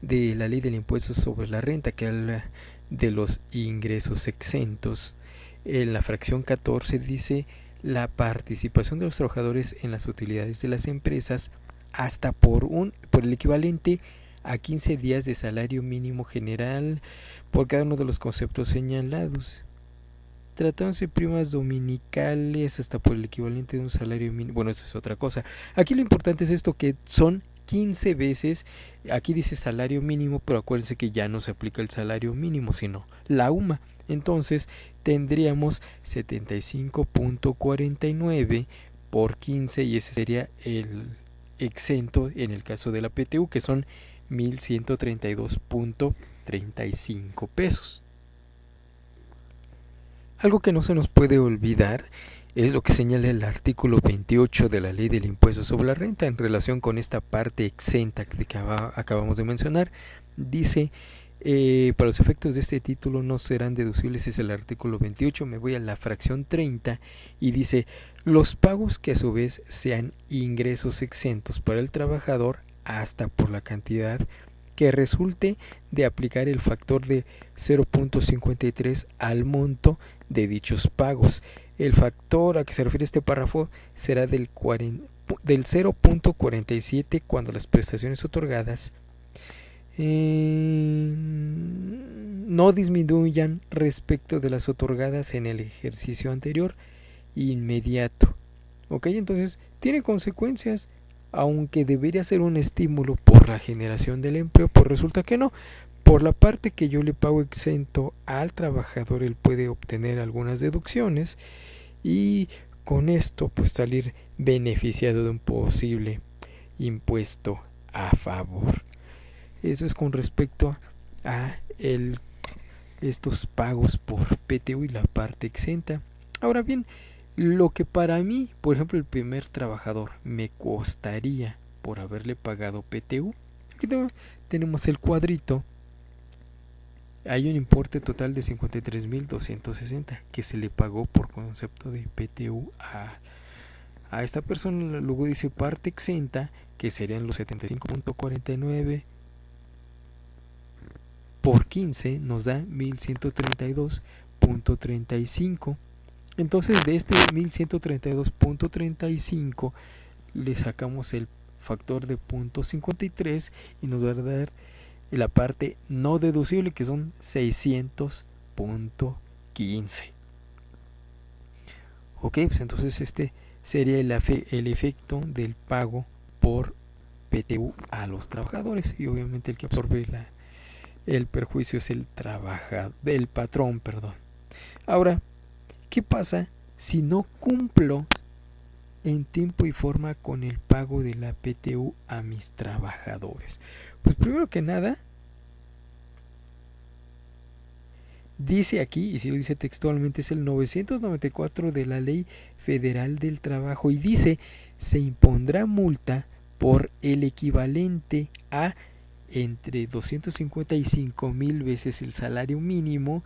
de la Ley del Impuesto sobre la Renta, que habla de los ingresos exentos, en la fracción 14 dice: la participación de los trabajadores en las utilidades de las empresas hasta por el equivalente a 15 días de salario mínimo general por cada uno de los conceptos señalados. Tratándose de primas dominicales hasta por el equivalente de un salario mínimo. Bueno, eso es otra cosa. Aquí lo importante es esto, que son 15 veces. Aquí dice salario mínimo, pero acuérdense que ya no se aplica el salario mínimo, sino la UMA. Entonces tendríamos 75.49 por 15 y ese sería el exento en el caso de la PTU, que son 1.132.35 pesos. Algo que no se nos puede olvidar es lo que señala el artículo 28 de la Ley del Impuesto sobre la Renta en relación con esta parte exenta que acabamos de mencionar. Dice: para los efectos de este título no serán deducibles, es el artículo 28. Me voy a la fracción 30 y dice: los pagos que a su vez sean ingresos exentos para el trabajador hasta por la cantidad que resulte de aplicar el factor de 0.53 al monto de dichos pagos. El factor a que se refiere este párrafo será del 0.47 cuando las prestaciones otorgadas no disminuyan respecto de las otorgadas en el ejercicio anterior inmediato. ¿Ok? Entonces tiene consecuencias. Aunque debería ser un estímulo por la generación del empleo, pues resulta que no. Por la parte que yo le pago exento al trabajador, él puede obtener algunas deducciones y con esto pues salir beneficiado de un posible impuesto a favor. Eso es con respecto a estos pagos por PTU y la parte exenta. Ahora bien, lo que para mí, por ejemplo, el primer trabajador me costaría por haberle pagado PTU, aquí tenemos el cuadrito. Hay un importe total de 53.260 que se le pagó por concepto de PTU a esta persona. Luego dice parte exenta, que serían los 75.49 por 15, nos da 1.132.35. Entonces de este 1132.35 le sacamos el factor de 0.53 y nos va a dar la parte no deducible, que son 600.15. Ok, pues entonces este sería el efecto del pago por PTU a los trabajadores, y obviamente el que absorbe el perjuicio es el patrón, perdón. Ahora, ¿qué pasa si no cumplo en tiempo y forma con el pago de la PTU a mis trabajadores? Pues primero que nada, dice aquí, y si lo dice textualmente, es el 994 de la Ley Federal del Trabajo, y dice: se impondrá multa por el equivalente a entre 255,000 veces el salario mínimo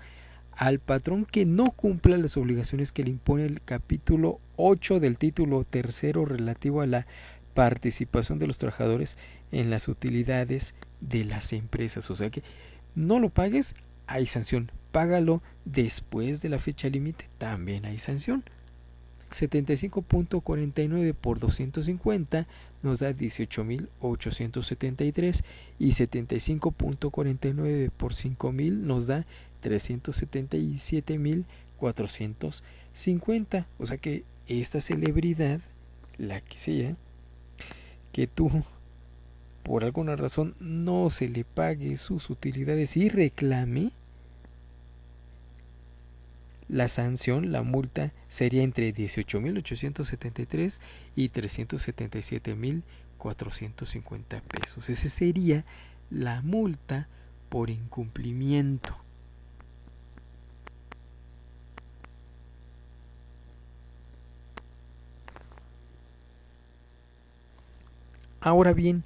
al patrón que no cumpla las obligaciones que le impone el capítulo 8 del título tercero relativo a la participación de los trabajadores en las utilidades de las empresas. O sea que no lo pagues, hay sanción. Págalo después de la fecha límite, también hay sanción. 75.49 por 250 nos da 18.873, y 75.49 por 5,000 nos da 377.450. O sea que esta celebridad, la que sea, que tú por alguna razón no se le pague sus utilidades y reclame, la sanción, la multa, sería entre 18.873 y 377.450 pesos. Esa sería la multa por incumplimiento. Ahora bien,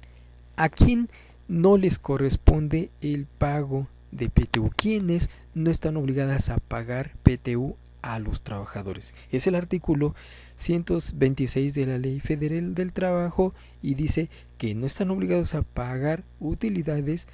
¿a quién no les corresponde el pago de PTU? ¿Quiénes no están obligadas a pagar PTU a los trabajadores? Es el artículo 126 de la Ley Federal del Trabajo, y dice que no están obligados a pagar utilidades.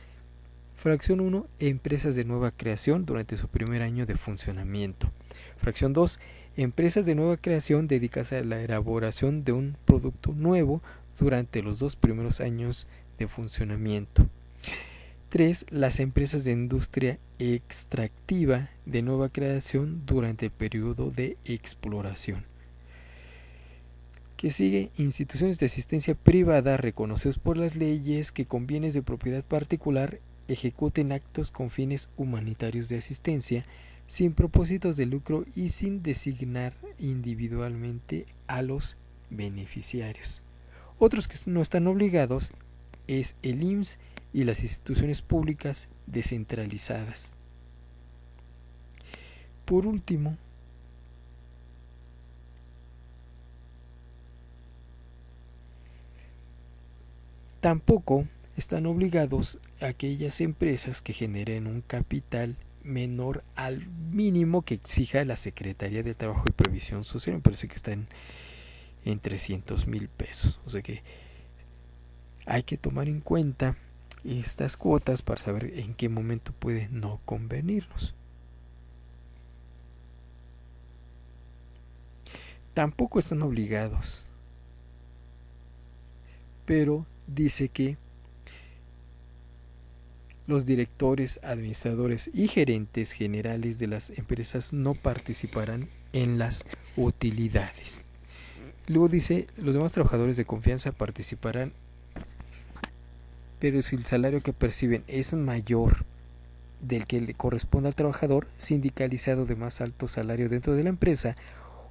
Fracción 1, empresas de nueva creación durante su primer año de funcionamiento. Fracción 2, empresas de nueva creación dedicadas a la elaboración de un producto nuevo durante los 2 primeros años de funcionamiento. 3. Las empresas de industria extractiva de nueva creación durante el periodo de exploración. Que sigue: instituciones de asistencia privada reconocidas por las leyes que con bienes de propiedad particular ejecuten actos con fines humanitarios de asistencia sin propósitos de lucro y sin designar individualmente a los beneficiarios. Otros que no están obligados es el IMSS y las instituciones públicas descentralizadas. Por último, tampoco están obligados aquellas empresas que generen un capital menor al mínimo que exija la Secretaría de Trabajo y Previsión Social. Me parece que están en 300,000 pesos. O sea que hay que tomar en cuenta estas cuotas para saber en qué momento puede no convenirnos. Tampoco están obligados, pero dice que los directores, administradores y gerentes generales de las empresas no participarán en las utilidades. Luego dice: los demás trabajadores de confianza participarán, pero si el salario que perciben es mayor del que le corresponde al trabajador sindicalizado de más alto salario dentro de la empresa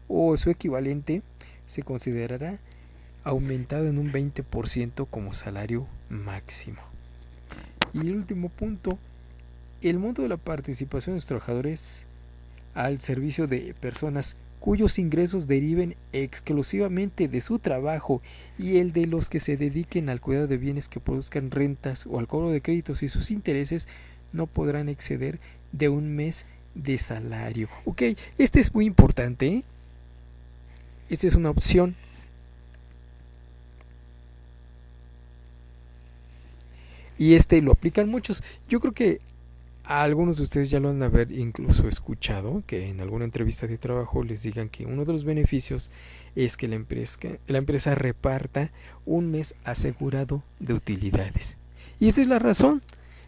o su equivalente, se considerará aumentado en un 20% como salario máximo. Y el último punto: el monto de la participación de los trabajadores al servicio de personas cuyos ingresos deriven exclusivamente de su trabajo y el de los que se dediquen al cuidado de bienes que produzcan rentas o al cobro de créditos y sus intereses no podrán exceder de un mes de salario. Ok, este es muy importante, ¿eh? Esta es una opción. Y lo aplican muchos. Yo creo que a algunos de ustedes ya lo han de haber incluso escuchado, que en alguna entrevista de trabajo les digan que uno de los beneficios es que la empresa reparta un mes asegurado de utilidades. Y esa es la razón.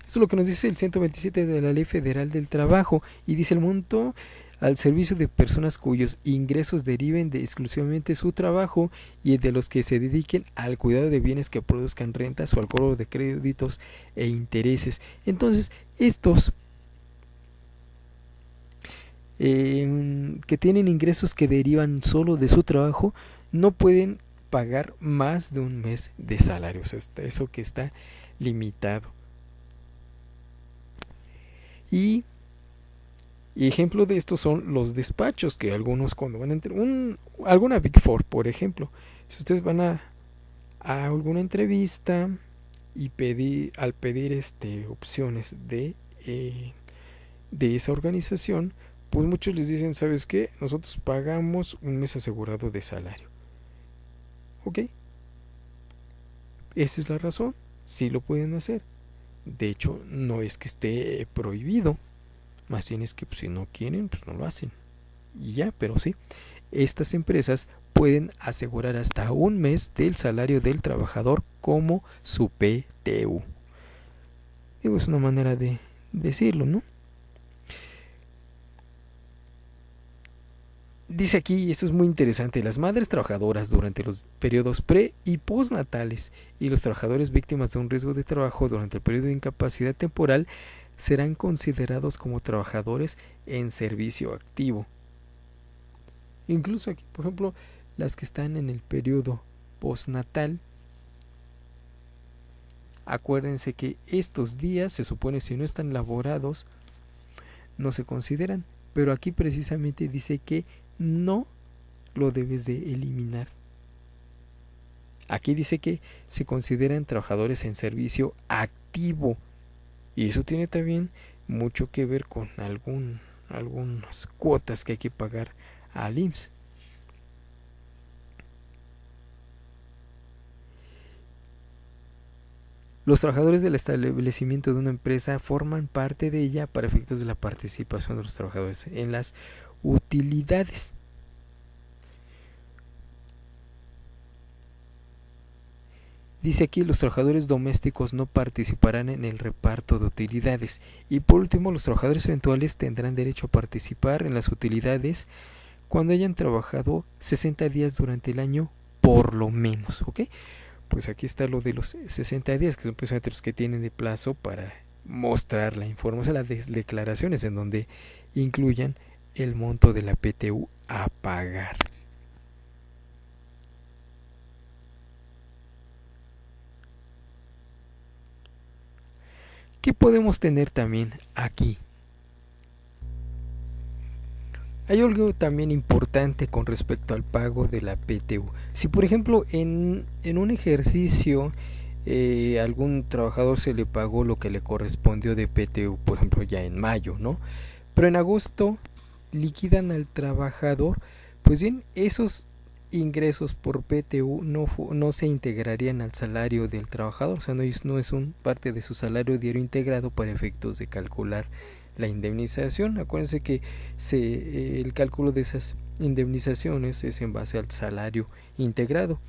Eso es lo que nos dice el 127 de la Ley Federal del Trabajo. Y dice: el monto al servicio de personas cuyos ingresos deriven de exclusivamente su trabajo y de los que se dediquen al cuidado de bienes que produzcan rentas o al cobro de créditos e intereses. Entonces, estos que tienen ingresos que derivan solo de su trabajo no pueden pagar más de un mes de salario. O sea, eso que está limitado. Y ejemplo de esto son los despachos, que algunos cuando van a entrar, alguna Big Four, por ejemplo, si ustedes van a alguna entrevista y al pedir opciones de esa organización, pues muchos les dicen, ¿sabes qué? Nosotros pagamos un mes asegurado de salario. ¿Ok? Esa es la razón. Sí lo pueden hacer. De hecho, no es que esté prohibido. Más bien es que pues, si no quieren, pues no lo hacen. Y ya, pero sí. Estas empresas pueden asegurar hasta un mes del salario del trabajador como su PTU. Digo, es una manera de decirlo, ¿no? Dice aquí, y esto es muy interesante, las madres trabajadoras durante los periodos pre y postnatales y los trabajadores víctimas de un riesgo de trabajo durante el periodo de incapacidad temporal serán considerados como trabajadores en servicio activo. Incluso aquí, por ejemplo, las que están en el periodo postnatal, acuérdense que estos días se supone si no están laborados no se consideran, pero aquí precisamente dice que no lo debes de eliminar. Aquí dice que se consideran trabajadores en servicio activo y eso tiene también mucho que ver con algunas cuotas que hay que pagar al IMSS. Los trabajadores del establecimiento de una empresa forman parte de ella para efectos de la participación de los trabajadores en las utilidades. Dice aquí, los trabajadores domésticos no participarán en el reparto de utilidades. Y por último, los trabajadores eventuales tendrán derecho a participar en las utilidades cuando hayan trabajado 60 días durante el año por lo menos, ¿ok? Pues aquí está lo de los 60 días, que son precisamente los que tienen de plazo para mostrar la información, las declaraciones en donde incluyan el monto de la PTU a pagar. ¿Qué podemos tener también aquí? Hay algo también importante con respecto al pago de la PTU. Si por ejemplo en un ejercicio algún trabajador se le pagó lo que le correspondió de PTU, por ejemplo ya en mayo, ¿no? Pero en agosto liquidan al trabajador, pues bien, esos ingresos por PTU no se integrarían al salario del trabajador, o sea, no es un parte de su salario diario integrado para efectos de calcular la indemnización. Acuérdense que el cálculo de esas indemnizaciones es en base al salario integrado.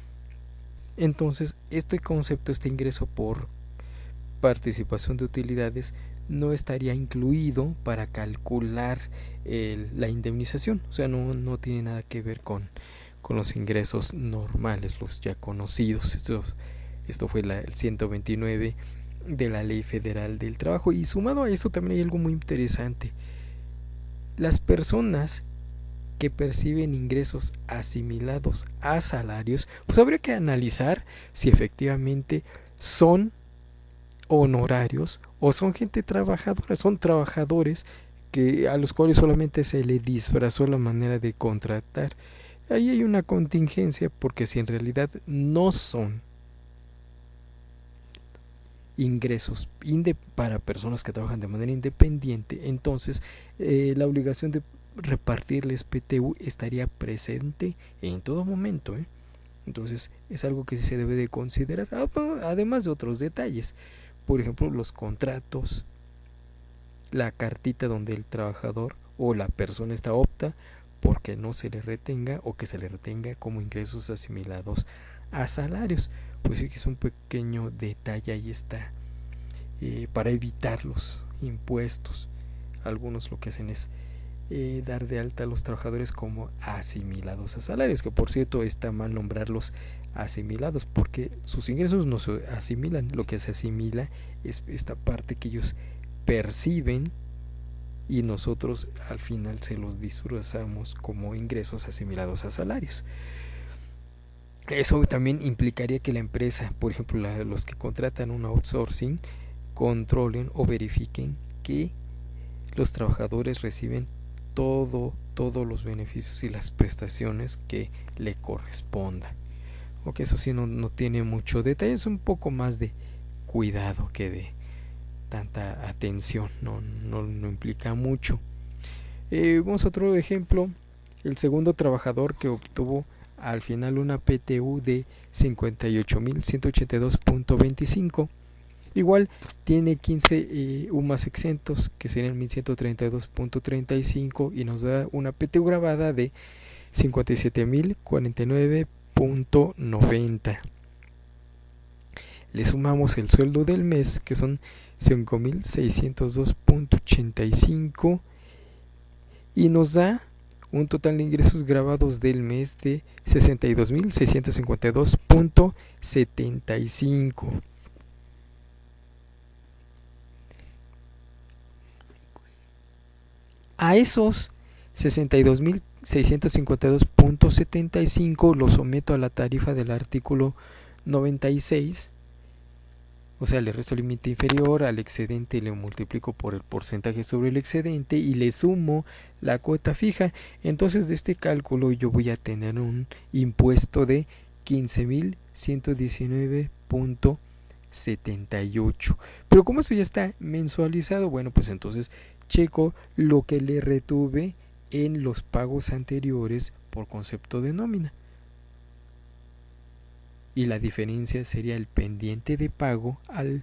Entonces, este concepto, este ingreso por participación de utilidades no estaría incluido para calcular la indemnización. O sea, no tiene nada que ver con los ingresos normales, los ya conocidos. Esto fue el 129 de la Ley Federal del Trabajo. Y sumado a eso también hay algo muy interesante. Las personas que perciben ingresos asimilados a salarios, pues habría que analizar si efectivamente son honorarios o son gente trabajadora, son trabajadores a los cuales solamente se le disfrazó la manera de contratar. Ahí hay una contingencia, porque si en realidad no son ingresos para personas que trabajan de manera independiente, entonces la obligación de repartirles PTU estaría presente en todo momento, ¿eh? Entonces es algo que sí se debe de considerar, además de otros detalles, por ejemplo los contratos, la cartita donde el trabajador o la persona opta porque no se le retenga o que se le retenga como ingresos asimilados a salarios. Pues sí que es un pequeño detalle, ahí está, para evitar los impuestos. Algunos lo que hacen es dar de alta a los trabajadores como asimilados a salarios, que por cierto está mal nombrarlos asimilados porque sus ingresos no se asimilan, lo que se asimila es esta parte que ellos perciben y nosotros al final se los disfrazamos como ingresos asimilados a salarios. Eso también implicaría que la empresa, por ejemplo, los que contratan un outsourcing, controlen o verifiquen que los trabajadores reciben todos los beneficios y las prestaciones que le corresponda. Aunque eso sí no tiene mucho detalle, es un poco más de cuidado que de tanta atención, no implica mucho. Vamos a otro ejemplo. El segundo trabajador que obtuvo al final una PTU de 58.182.25, igual tiene 15 UMAS exentos, que serían 1.132.35, y nos da una PTU grabada de 57.049.90. Le sumamos el sueldo del mes, que son 5.602.85, y nos da un total de ingresos grabados del mes de 62.652.75. A esos 62.652.75 los someto a la tarifa del artículo 96, o sea, le resto el límite inferior al excedente y le multiplico por el porcentaje sobre el excedente y le sumo la cuota fija. Entonces de este cálculo yo voy a tener un impuesto de 15.119.78. Pero como esto ya está mensualizado, bueno, pues entonces checo lo que le retuve en los pagos anteriores por concepto de nómina. Y la diferencia sería el pendiente de pago al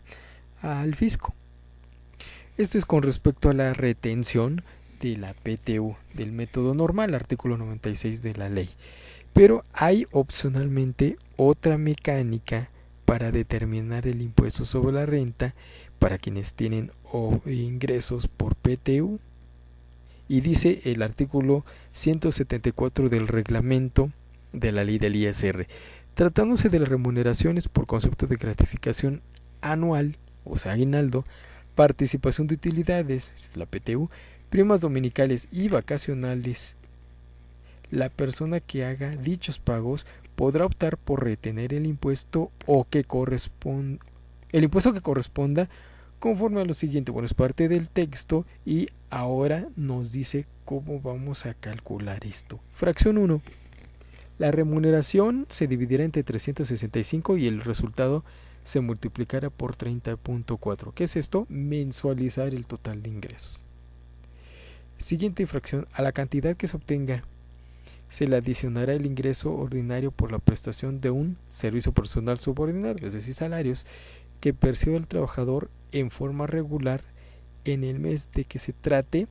fisco. Esto es con respecto a la retención de la PTU del método normal, artículo 96 de la ley. Pero hay opcionalmente otra mecánica para determinar el impuesto sobre la renta para quienes tienen ingresos por PTU. Y dice el artículo 174 del reglamento de la ley del ISR. Tratándose de las remuneraciones por concepto de gratificación anual, o sea, aguinaldo, participación de utilidades, la PTU, primas dominicales y vacacionales, la persona que haga dichos pagos podrá optar por retener el impuesto que corresponda conforme a lo siguiente. Bueno, es parte del texto y ahora nos dice cómo vamos a calcular esto. Fracción 1. La remuneración se dividirá entre 365 y el resultado se multiplicará por 30.4. ¿Qué es esto? Mensualizar el total de ingresos. Siguiente fracción. A la cantidad que se obtenga se le adicionará el ingreso ordinario por la prestación de un servicio personal subordinado, es decir, salarios, que perciba el trabajador en forma regular en el mes de que se trate,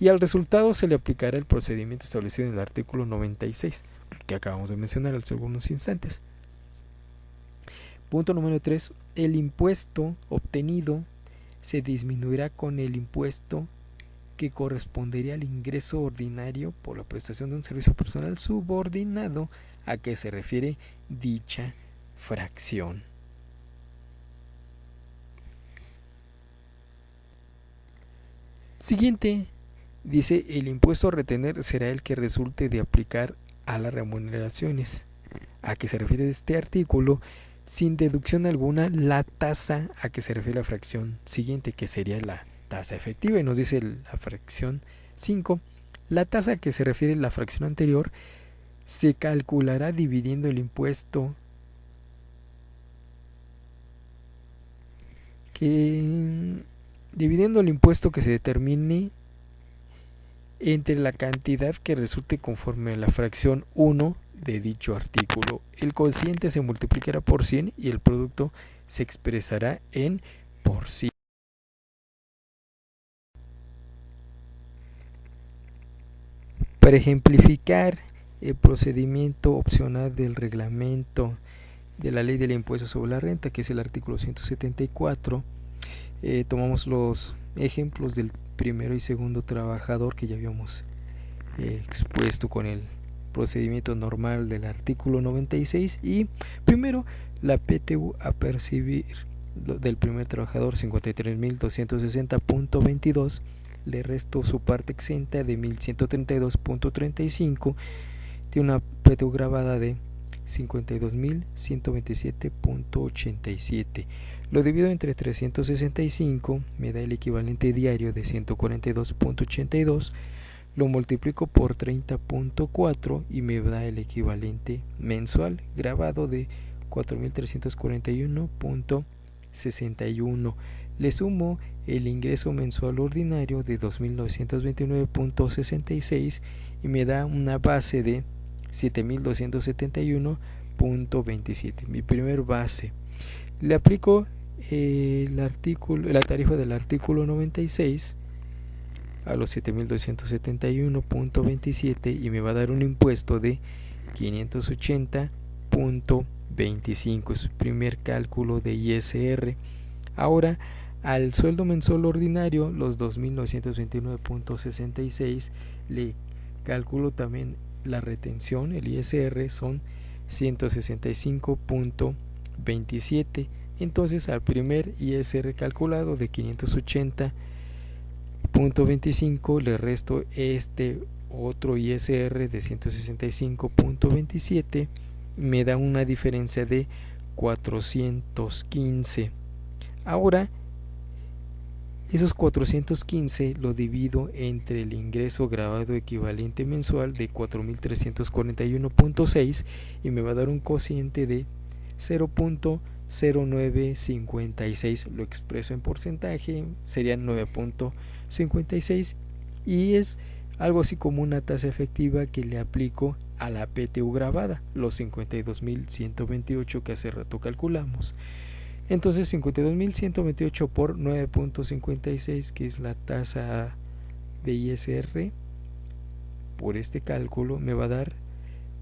y al resultado se le aplicará el procedimiento establecido en el artículo 96, que acabamos de mencionar hace algunos instantes. Punto número 3. El impuesto obtenido se disminuirá con el impuesto que correspondería al ingreso ordinario por la prestación de un servicio personal subordinado a que se refiere dicha fracción. Siguiente. Dice, el impuesto a retener será el que resulte de aplicar a las remuneraciones a que se refiere este artículo, sin deducción alguna, la tasa a que se refiere la fracción siguiente, que sería la tasa efectiva. Y nos dice la fracción 5, la tasa a que se refiere la fracción anterior se calculará dividiendo el impuesto que se determine entre la cantidad que resulte conforme a la fracción 1 de dicho artículo. El cociente se multiplicará por 100 y el producto se expresará en por 100. Para ejemplificar el procedimiento opcional del reglamento de la ley del impuesto sobre la renta, que es el artículo 174, tomamos los ejemplos del primero y segundo trabajador que ya habíamos expuesto con el procedimiento normal del artículo 96. Y primero la PTU a percibir del primer trabajador 53.260.22, le resto su parte exenta de 1.132.35, tiene una PTU grabada de 52.127.87. Lo divido entre 365, me da el equivalente diario de 142.82. Lo multiplico por 30.4 y me da el equivalente mensual grabado de 4.341.61. Le sumo el ingreso mensual ordinario de 2.929.66 y me da una base de 7.271.27. Mi primer base. Le aplico la tarifa del artículo 96 a los 7.271.27 y me va a dar un impuesto de 580.25. Es el primer cálculo de ISR. Ahora, al sueldo mensual ordinario, los 2.929.66, le calculo también la retención, el ISR son 165.27. Entonces, al primer ISR calculado de 580.25 le resto este otro ISR de 165.27, me da una diferencia de 415. Ahora esos 415 lo divido entre el ingreso grabado equivalente mensual de 4.341.6 y me va a dar un cociente de 0.0956. Lo expreso en porcentaje, serían 9.56 y es algo así como una tasa efectiva que le aplico a la PTU grabada, los 52.128 que hace rato calculamos. Entonces 52.128 por 9.56, que es la tasa de ISR por este cálculo, me va a dar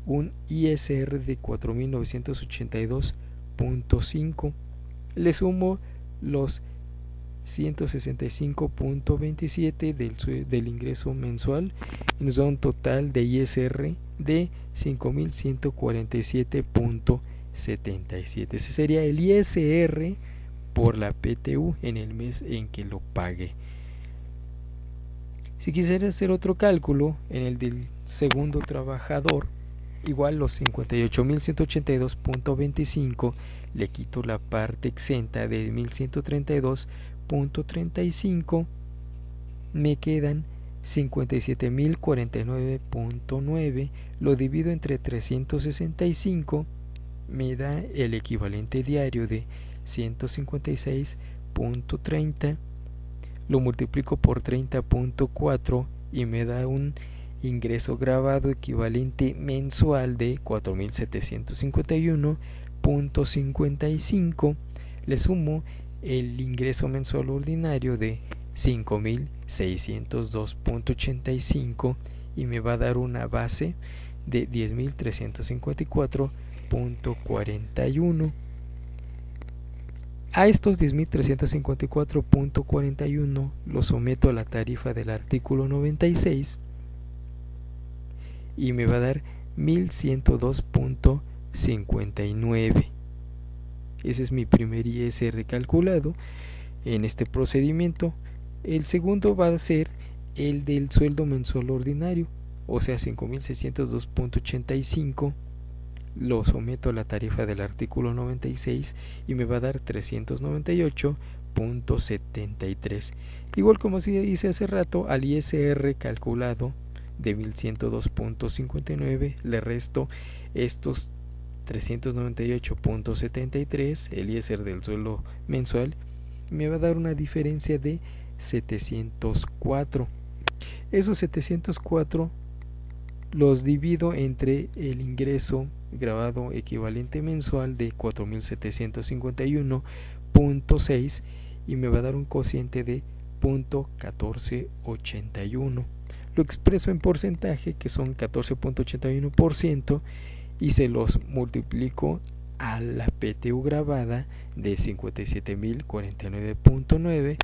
un ISR de 4.982.5. Le sumo los 165.27 del ingreso mensual y nos da un total de ISR de 5.147.77. Ese sería el ISR por la PTU en el mes en que lo pague. Si quisiera hacer otro cálculo en el del segundo trabajador, igual los 58.182.25, le quito la parte exenta de 1.132.35, me quedan 57.049.9, lo divido entre 365, me da el equivalente diario de 156.30, lo multiplico por 30.4 y me da un ingreso grabado equivalente mensual de 4.751.55. Le sumo el ingreso mensual ordinario de 5.602.85 y me va a dar una base de 10.354.41. A estos 10.354.41 los someto a la tarifa del artículo 96 y me va a dar 1.102.59. Ese es mi primer ISR calculado en este procedimiento. El segundo va a ser el del sueldo mensual ordinario, o sea 5.602.85. Lo someto a la tarifa del artículo 96 y me va a dar 398.73. Igual como hice hace rato, al ISR calculado de 1.102.59 le resto estos 398.73, el ISR del sueldo mensual, me va a dar una diferencia de 704. Esos 704 los divido entre el ingreso grabado equivalente mensual de 4.751.6 y me va a dar un cociente de 0.1481. Lo expreso en porcentaje, que son 14.81%, y se los multiplico a la PTU grabada de 57.049.9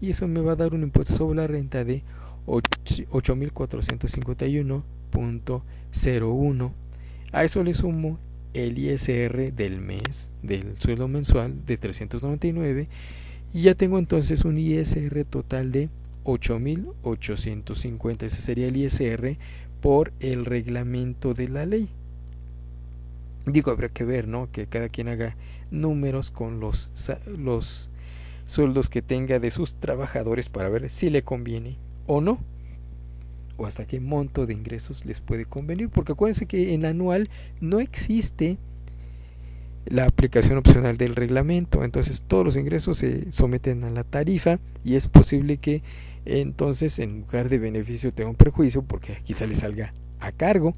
y eso me va a dar un impuesto sobre la renta de 8.451.01. A eso le sumo el ISR del mes, del sueldo mensual de 399, y ya tengo entonces un ISR total de 8.850. Ese sería el ISR por el reglamento de la ley. Digo, habrá que ver, ¿no? Que cada quien haga números con los sueldos que tenga de sus trabajadores para ver si le conviene o no, o hasta qué monto de ingresos les puede convenir, porque acuérdense que en anual no existe la aplicación opcional del reglamento, entonces todos los ingresos se someten a la tarifa y es posible que entonces en lugar de beneficio tenga un perjuicio porque quizá le salga a cargo.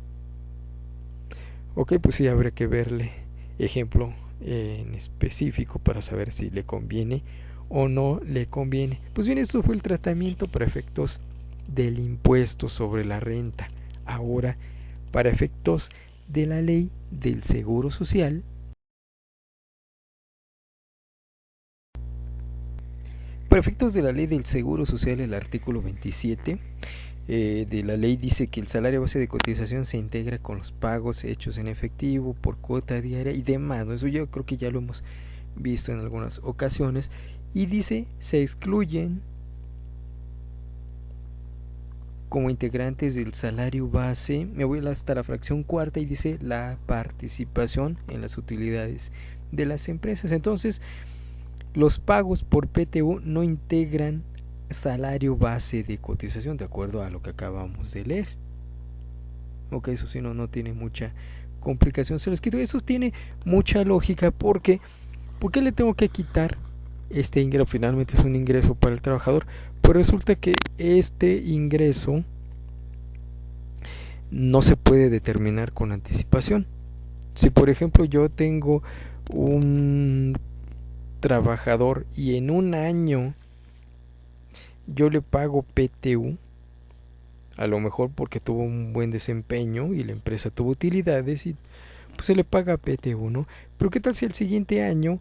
Ok, pues sí, habrá que verle ejemplo en específico para saber si le conviene o no le conviene. Pues bien, esto fue el tratamiento para efectos del impuesto sobre la renta. Ahora, para efectos de la ley del Seguro Social, para efectos de la ley del Seguro Social, el artículo 27 de la ley dice que el salario base de cotización se integra con los pagos hechos en efectivo por cuota diaria y demás, ¿no? Eso yo creo que ya lo hemos visto en algunas ocasiones, y dice se excluyen como integrantes del salario base, me voy hasta la fracción cuarta y dice la participación en las utilidades de las empresas. Entonces los pagos por PTU no integran salario base de cotización, de acuerdo a lo que acabamos de leer. Ok, eso sí, no tiene mucha complicación, se los quito. Eso tiene mucha lógica porque ¿por qué le tengo que quitar este ingreso? Finalmente es un ingreso para el trabajador, pues resulta que este ingreso no se puede determinar con anticipación. Si por ejemplo yo tengo un trabajador y en un año yo le pago PTU, a lo mejor porque tuvo un buen desempeño y la empresa tuvo utilidades y pues se le paga PTU, ¿no? Pero ¿qué tal si el siguiente año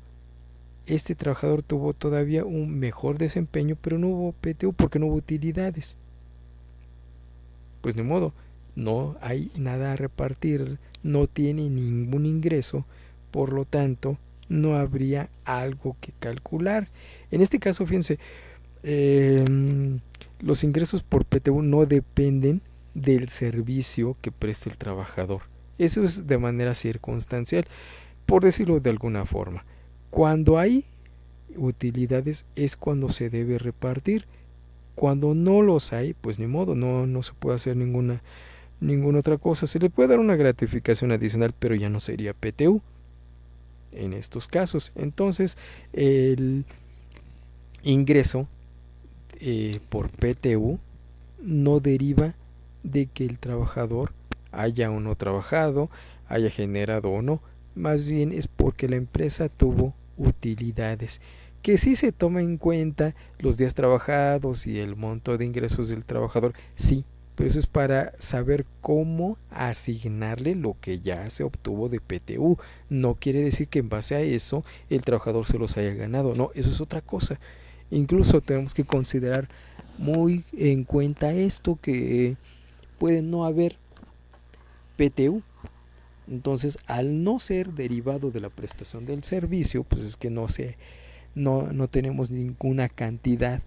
este trabajador tuvo todavía un mejor desempeño pero no hubo PTU porque no hubo utilidades? Pues ni modo, no hay nada a repartir, no tiene ningún ingreso, por lo tanto no habría algo que calcular. En este caso, fíjense, los ingresos por PTU no dependen del servicio que preste el trabajador. Eso es de manera circunstancial, por decirlo de alguna forma. Cuando hay utilidades es cuando se debe repartir. Cuando no los hay, pues ni modo, no se puede hacer ninguna otra cosa. Se le puede dar una gratificación adicional, pero ya no sería PTU en estos casos. Entonces, el ingreso por PTU no deriva de que el trabajador haya o no trabajado, haya generado o no, más bien es porque la empresa tuvo utilidades, que sí se toma en cuenta los días trabajados y el monto de ingresos del trabajador, sí, pero eso es para saber cómo asignarle lo que ya se obtuvo de PTU. No quiere decir que en base a eso el trabajador se los haya ganado, no, eso es otra cosa. Incluso tenemos que considerar muy en cuenta esto, que puede no haber PTU. Entonces, al no ser derivado de la prestación del servicio, pues es que no tenemos ninguna cantidad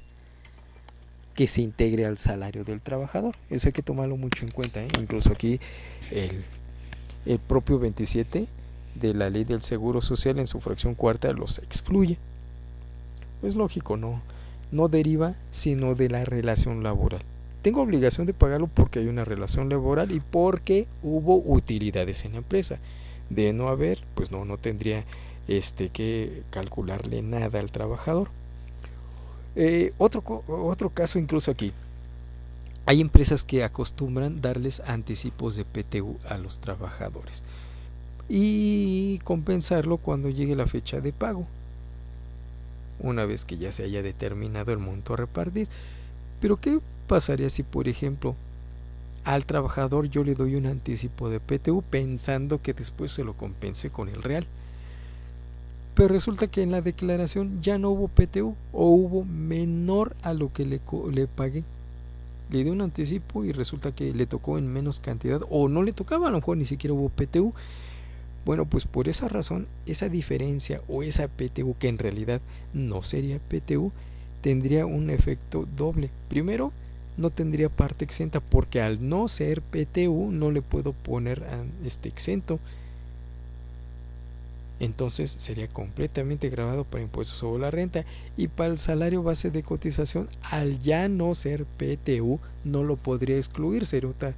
que se integre al salario del trabajador. Eso hay que tomarlo mucho en cuenta, ¿eh? Incluso aquí el propio 27 de la ley del Seguro Social en su fracción cuarta los excluye. Es lógico, no deriva sino de la relación laboral. Tengo obligación de pagarlo porque hay una relación laboral y porque hubo utilidades en la empresa. De no haber, pues no tendría que calcularle nada al trabajador. Otro caso incluso aquí. Hay empresas que acostumbran darles anticipos de PTU a los trabajadores y compensarlo cuando llegue la fecha de pago, una vez que ya se haya determinado el monto a repartir. Pero ¿qué pasaría si, por ejemplo, al trabajador yo le doy un anticipo de PTU pensando que después se lo compense con el real? pero resulta que en la declaración ya no hubo PTU o hubo menor a lo que le pagué. Le di un anticipo y resulta que le tocó en menos cantidad o no le tocaba, a lo mejor ni siquiera hubo PTU. Bueno, pues por esa razón, esa diferencia o esa PTU que en realidad no sería PTU, tendría un efecto doble. Primero, no tendría parte exenta porque al no ser PTU no le puedo poner exento. Entonces sería completamente gravado para impuestos sobre la renta, y para el salario base de cotización, al ya no ser PTU, no lo podría excluir, sería otro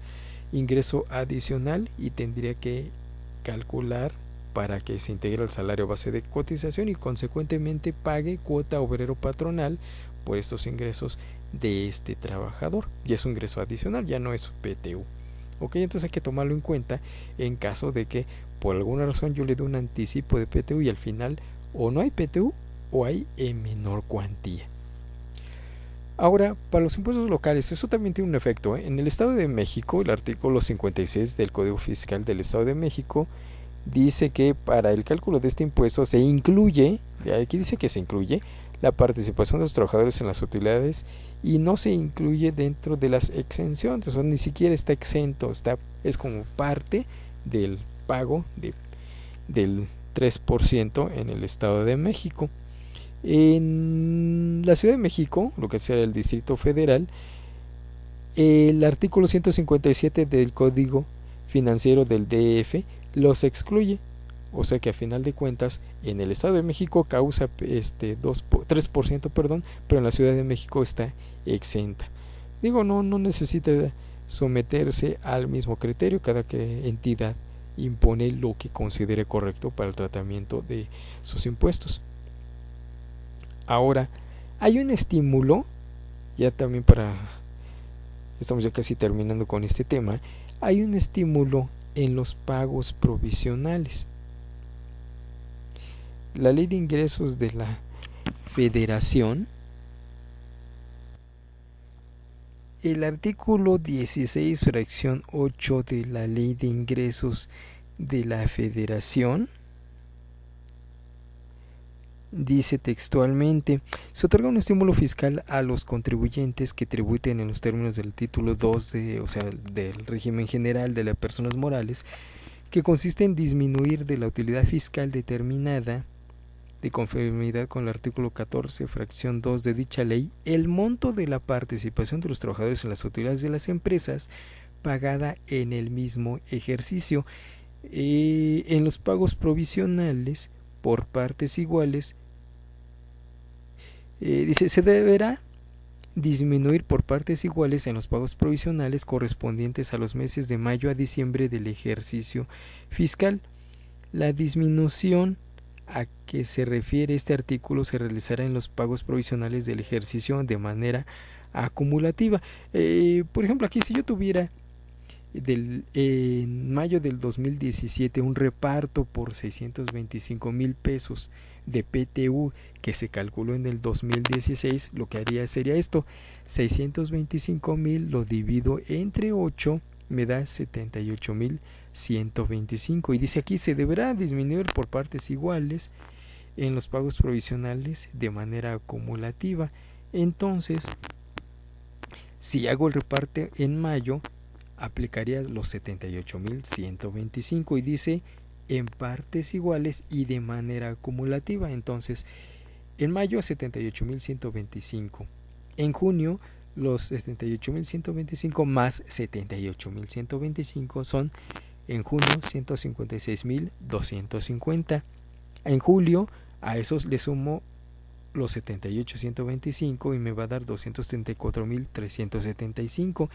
ingreso adicional y tendría que calcular para que se integre al salario base de cotización y consecuentemente pague cuota obrero patronal por estos ingresos de este trabajador. Y es un ingreso adicional, ya no es PTU. Ok, entonces hay que tomarlo en cuenta en caso de que por alguna razón yo le doy un anticipo de PTU y al final o no hay PTU o hay en menor cuantía. Ahora, para los impuestos locales, eso también tiene un efecto. En el Estado de México, el artículo 56 del Código Fiscal del Estado de México dice que para el cálculo de este impuesto se incluye, aquí dice que se incluye la participación de los trabajadores en las utilidades y no se incluye dentro de las exenciones, o sea, ni siquiera está exento, es como parte del pago del 3% en el Estado de México. En la Ciudad de México, lo que sea el Distrito Federal, el artículo 157 del Código Financiero del DF los excluye, o sea que a final de cuentas en el Estado de México causa 3%, pero en la Ciudad de México está exenta. Digo, no necesita someterse al mismo criterio, cada entidad impone lo que considere correcto para el tratamiento de sus impuestos. Ahora, hay un estímulo, ya también estamos ya casi terminando con este tema, hay un estímulo en los pagos provisionales. La Ley de Ingresos de la Federación, el artículo 16, fracción 8 de la Ley de Ingresos de la Federación, dice textualmente: se otorga un estímulo fiscal a los contribuyentes que tributen en los términos del título 2 del régimen general de las personas morales, que consiste en disminuir de la utilidad fiscal determinada de conformidad con el artículo 14, fracción 2 de dicha ley, el monto de la participación de los trabajadores en las utilidades de las empresas pagada en el mismo ejercicio. En los pagos provisionales por partes iguales, dice, se deberá disminuir por partes iguales en los pagos provisionales correspondientes a los meses de mayo a diciembre del ejercicio fiscal. La disminución a que se refiere este artículo se realizará en los pagos provisionales del ejercicio de manera acumulativa. Por ejemplo, aquí si yo tuviera en mayo del 2017 un reparto por 625,000 pesos de PTU que se calculó en el 2016, lo que haría sería esto: 625,000 lo divido entre 8, me da 78,125, y dice aquí: se deberá disminuir por partes iguales en los pagos provisionales de manera acumulativa. Entonces, si hago el reparto en mayo, aplicaría los 78,125 y dice en partes iguales y de manera acumulativa. Entonces, en mayo 78,125, en junio los 78,125 más 78,125 son en junio 156,250. En julio a esos le sumo los 78,125 y me va a dar 234,375.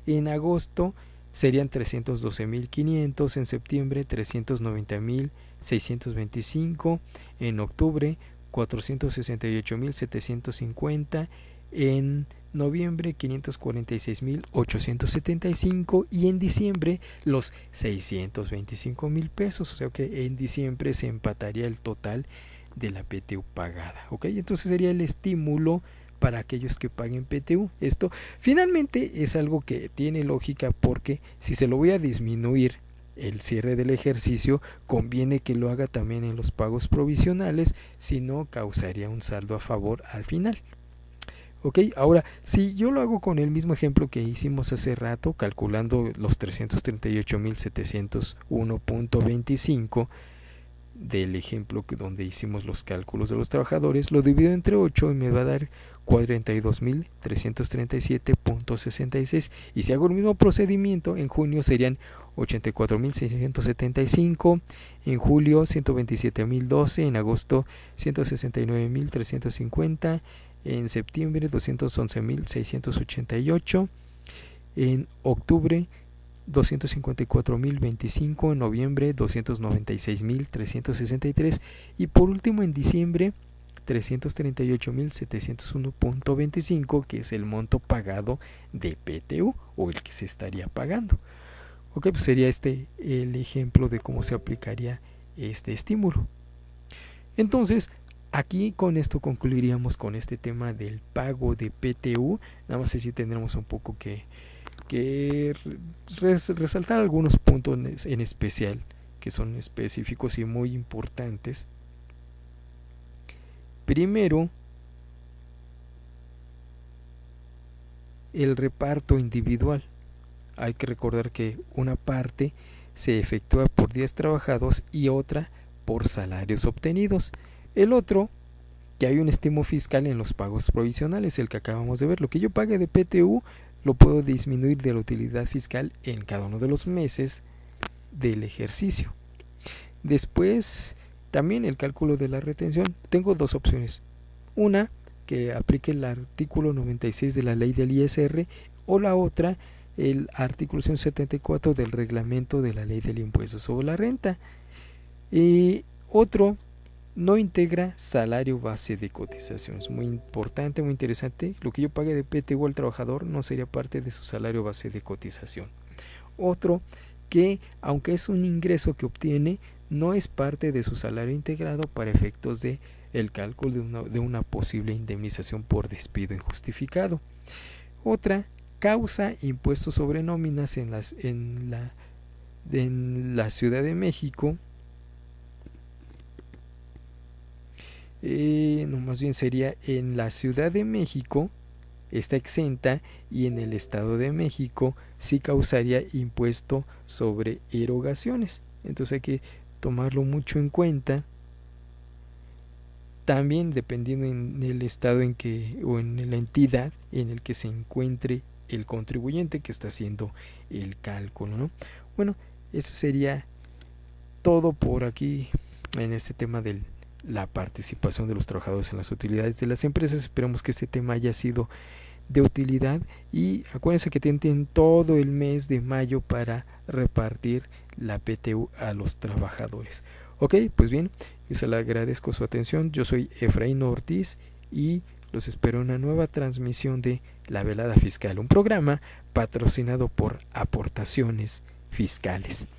En agosto serían 312,500, en septiembre 390,625, en octubre 468,750, en noviembre 546,875 y en diciembre los 625,000 pesos, o sea que en diciembre se empataría el total de la PTU pagada. ¿Ok? Entonces sería el estímulo para aquellos que paguen PTU. Esto finalmente es algo que tiene lógica, porque si se lo voy a disminuir el cierre del ejercicio, conviene que lo haga también en los pagos provisionales, si no causaría un saldo a favor al final. Ok, ahora si yo lo hago con el mismo ejemplo que hicimos hace rato, calculando los 338.701.25 del ejemplo donde hicimos los cálculos de los trabajadores, lo divido entre 8 y me va a dar 42.337.66, y si hago el mismo procedimiento, en junio serían 84.675, en julio 127.012, en agosto 169.350, en septiembre 211.688, en octubre 254.025, en noviembre 296.363 y por último en diciembre 338.701.25, que es el monto pagado de PTU o el que se estaría pagando. Ok, pues sería el ejemplo de cómo se aplicaría este estímulo. Entonces, aquí con esto concluiríamos con este tema del pago de PTU. Nada más así tendremos un poco que resaltar algunos puntos en especial que son específicos y muy importantes. Primero, el reparto individual. Hay que recordar que una parte se efectúa por días trabajados y otra por salarios obtenidos. El otro, que hay un estímulo fiscal en los pagos provisionales, el que acabamos de ver. Lo que yo pague de PTU lo puedo disminuir de la utilidad fiscal en cada uno de los meses del ejercicio. Después, también el cálculo de la retención. Tengo dos opciones. Una, que aplique el artículo 96 de la ley del ISR, o la otra, el artículo 174 del reglamento de la ley del impuesto sobre la renta. Otro, no integra salario base de cotización. Es muy importante, muy interesante. Lo que yo pague de PTU al trabajador no sería parte de su salario base de cotización. Otro, que aunque es un ingreso que obtiene, no es parte de su salario integrado para efectos de el cálculo de una posible indemnización por despido injustificado. Otra, causa impuestos sobre nóminas en la Ciudad de México. No, más bien sería en la Ciudad de México está exenta, y en el Estado de México sí causaría impuesto sobre erogaciones. Entonces hay que tomarlo mucho en cuenta. También dependiendo en el estado en que o en la entidad en el que se encuentre el contribuyente que está haciendo el cálculo, ¿no? Bueno, eso sería todo por aquí en este tema de la participación de los trabajadores en las utilidades de las empresas. Esperamos que este tema haya sido de utilidad y acuérdense que tienen todo el mes de mayo para repartir la PTU a los trabajadores. Ok, pues bien, yo se le agradezco su atención. Yo soy Efraín Ortiz y los espero en una nueva transmisión de La Velada Fiscal, un programa patrocinado por Aportaciones Fiscales.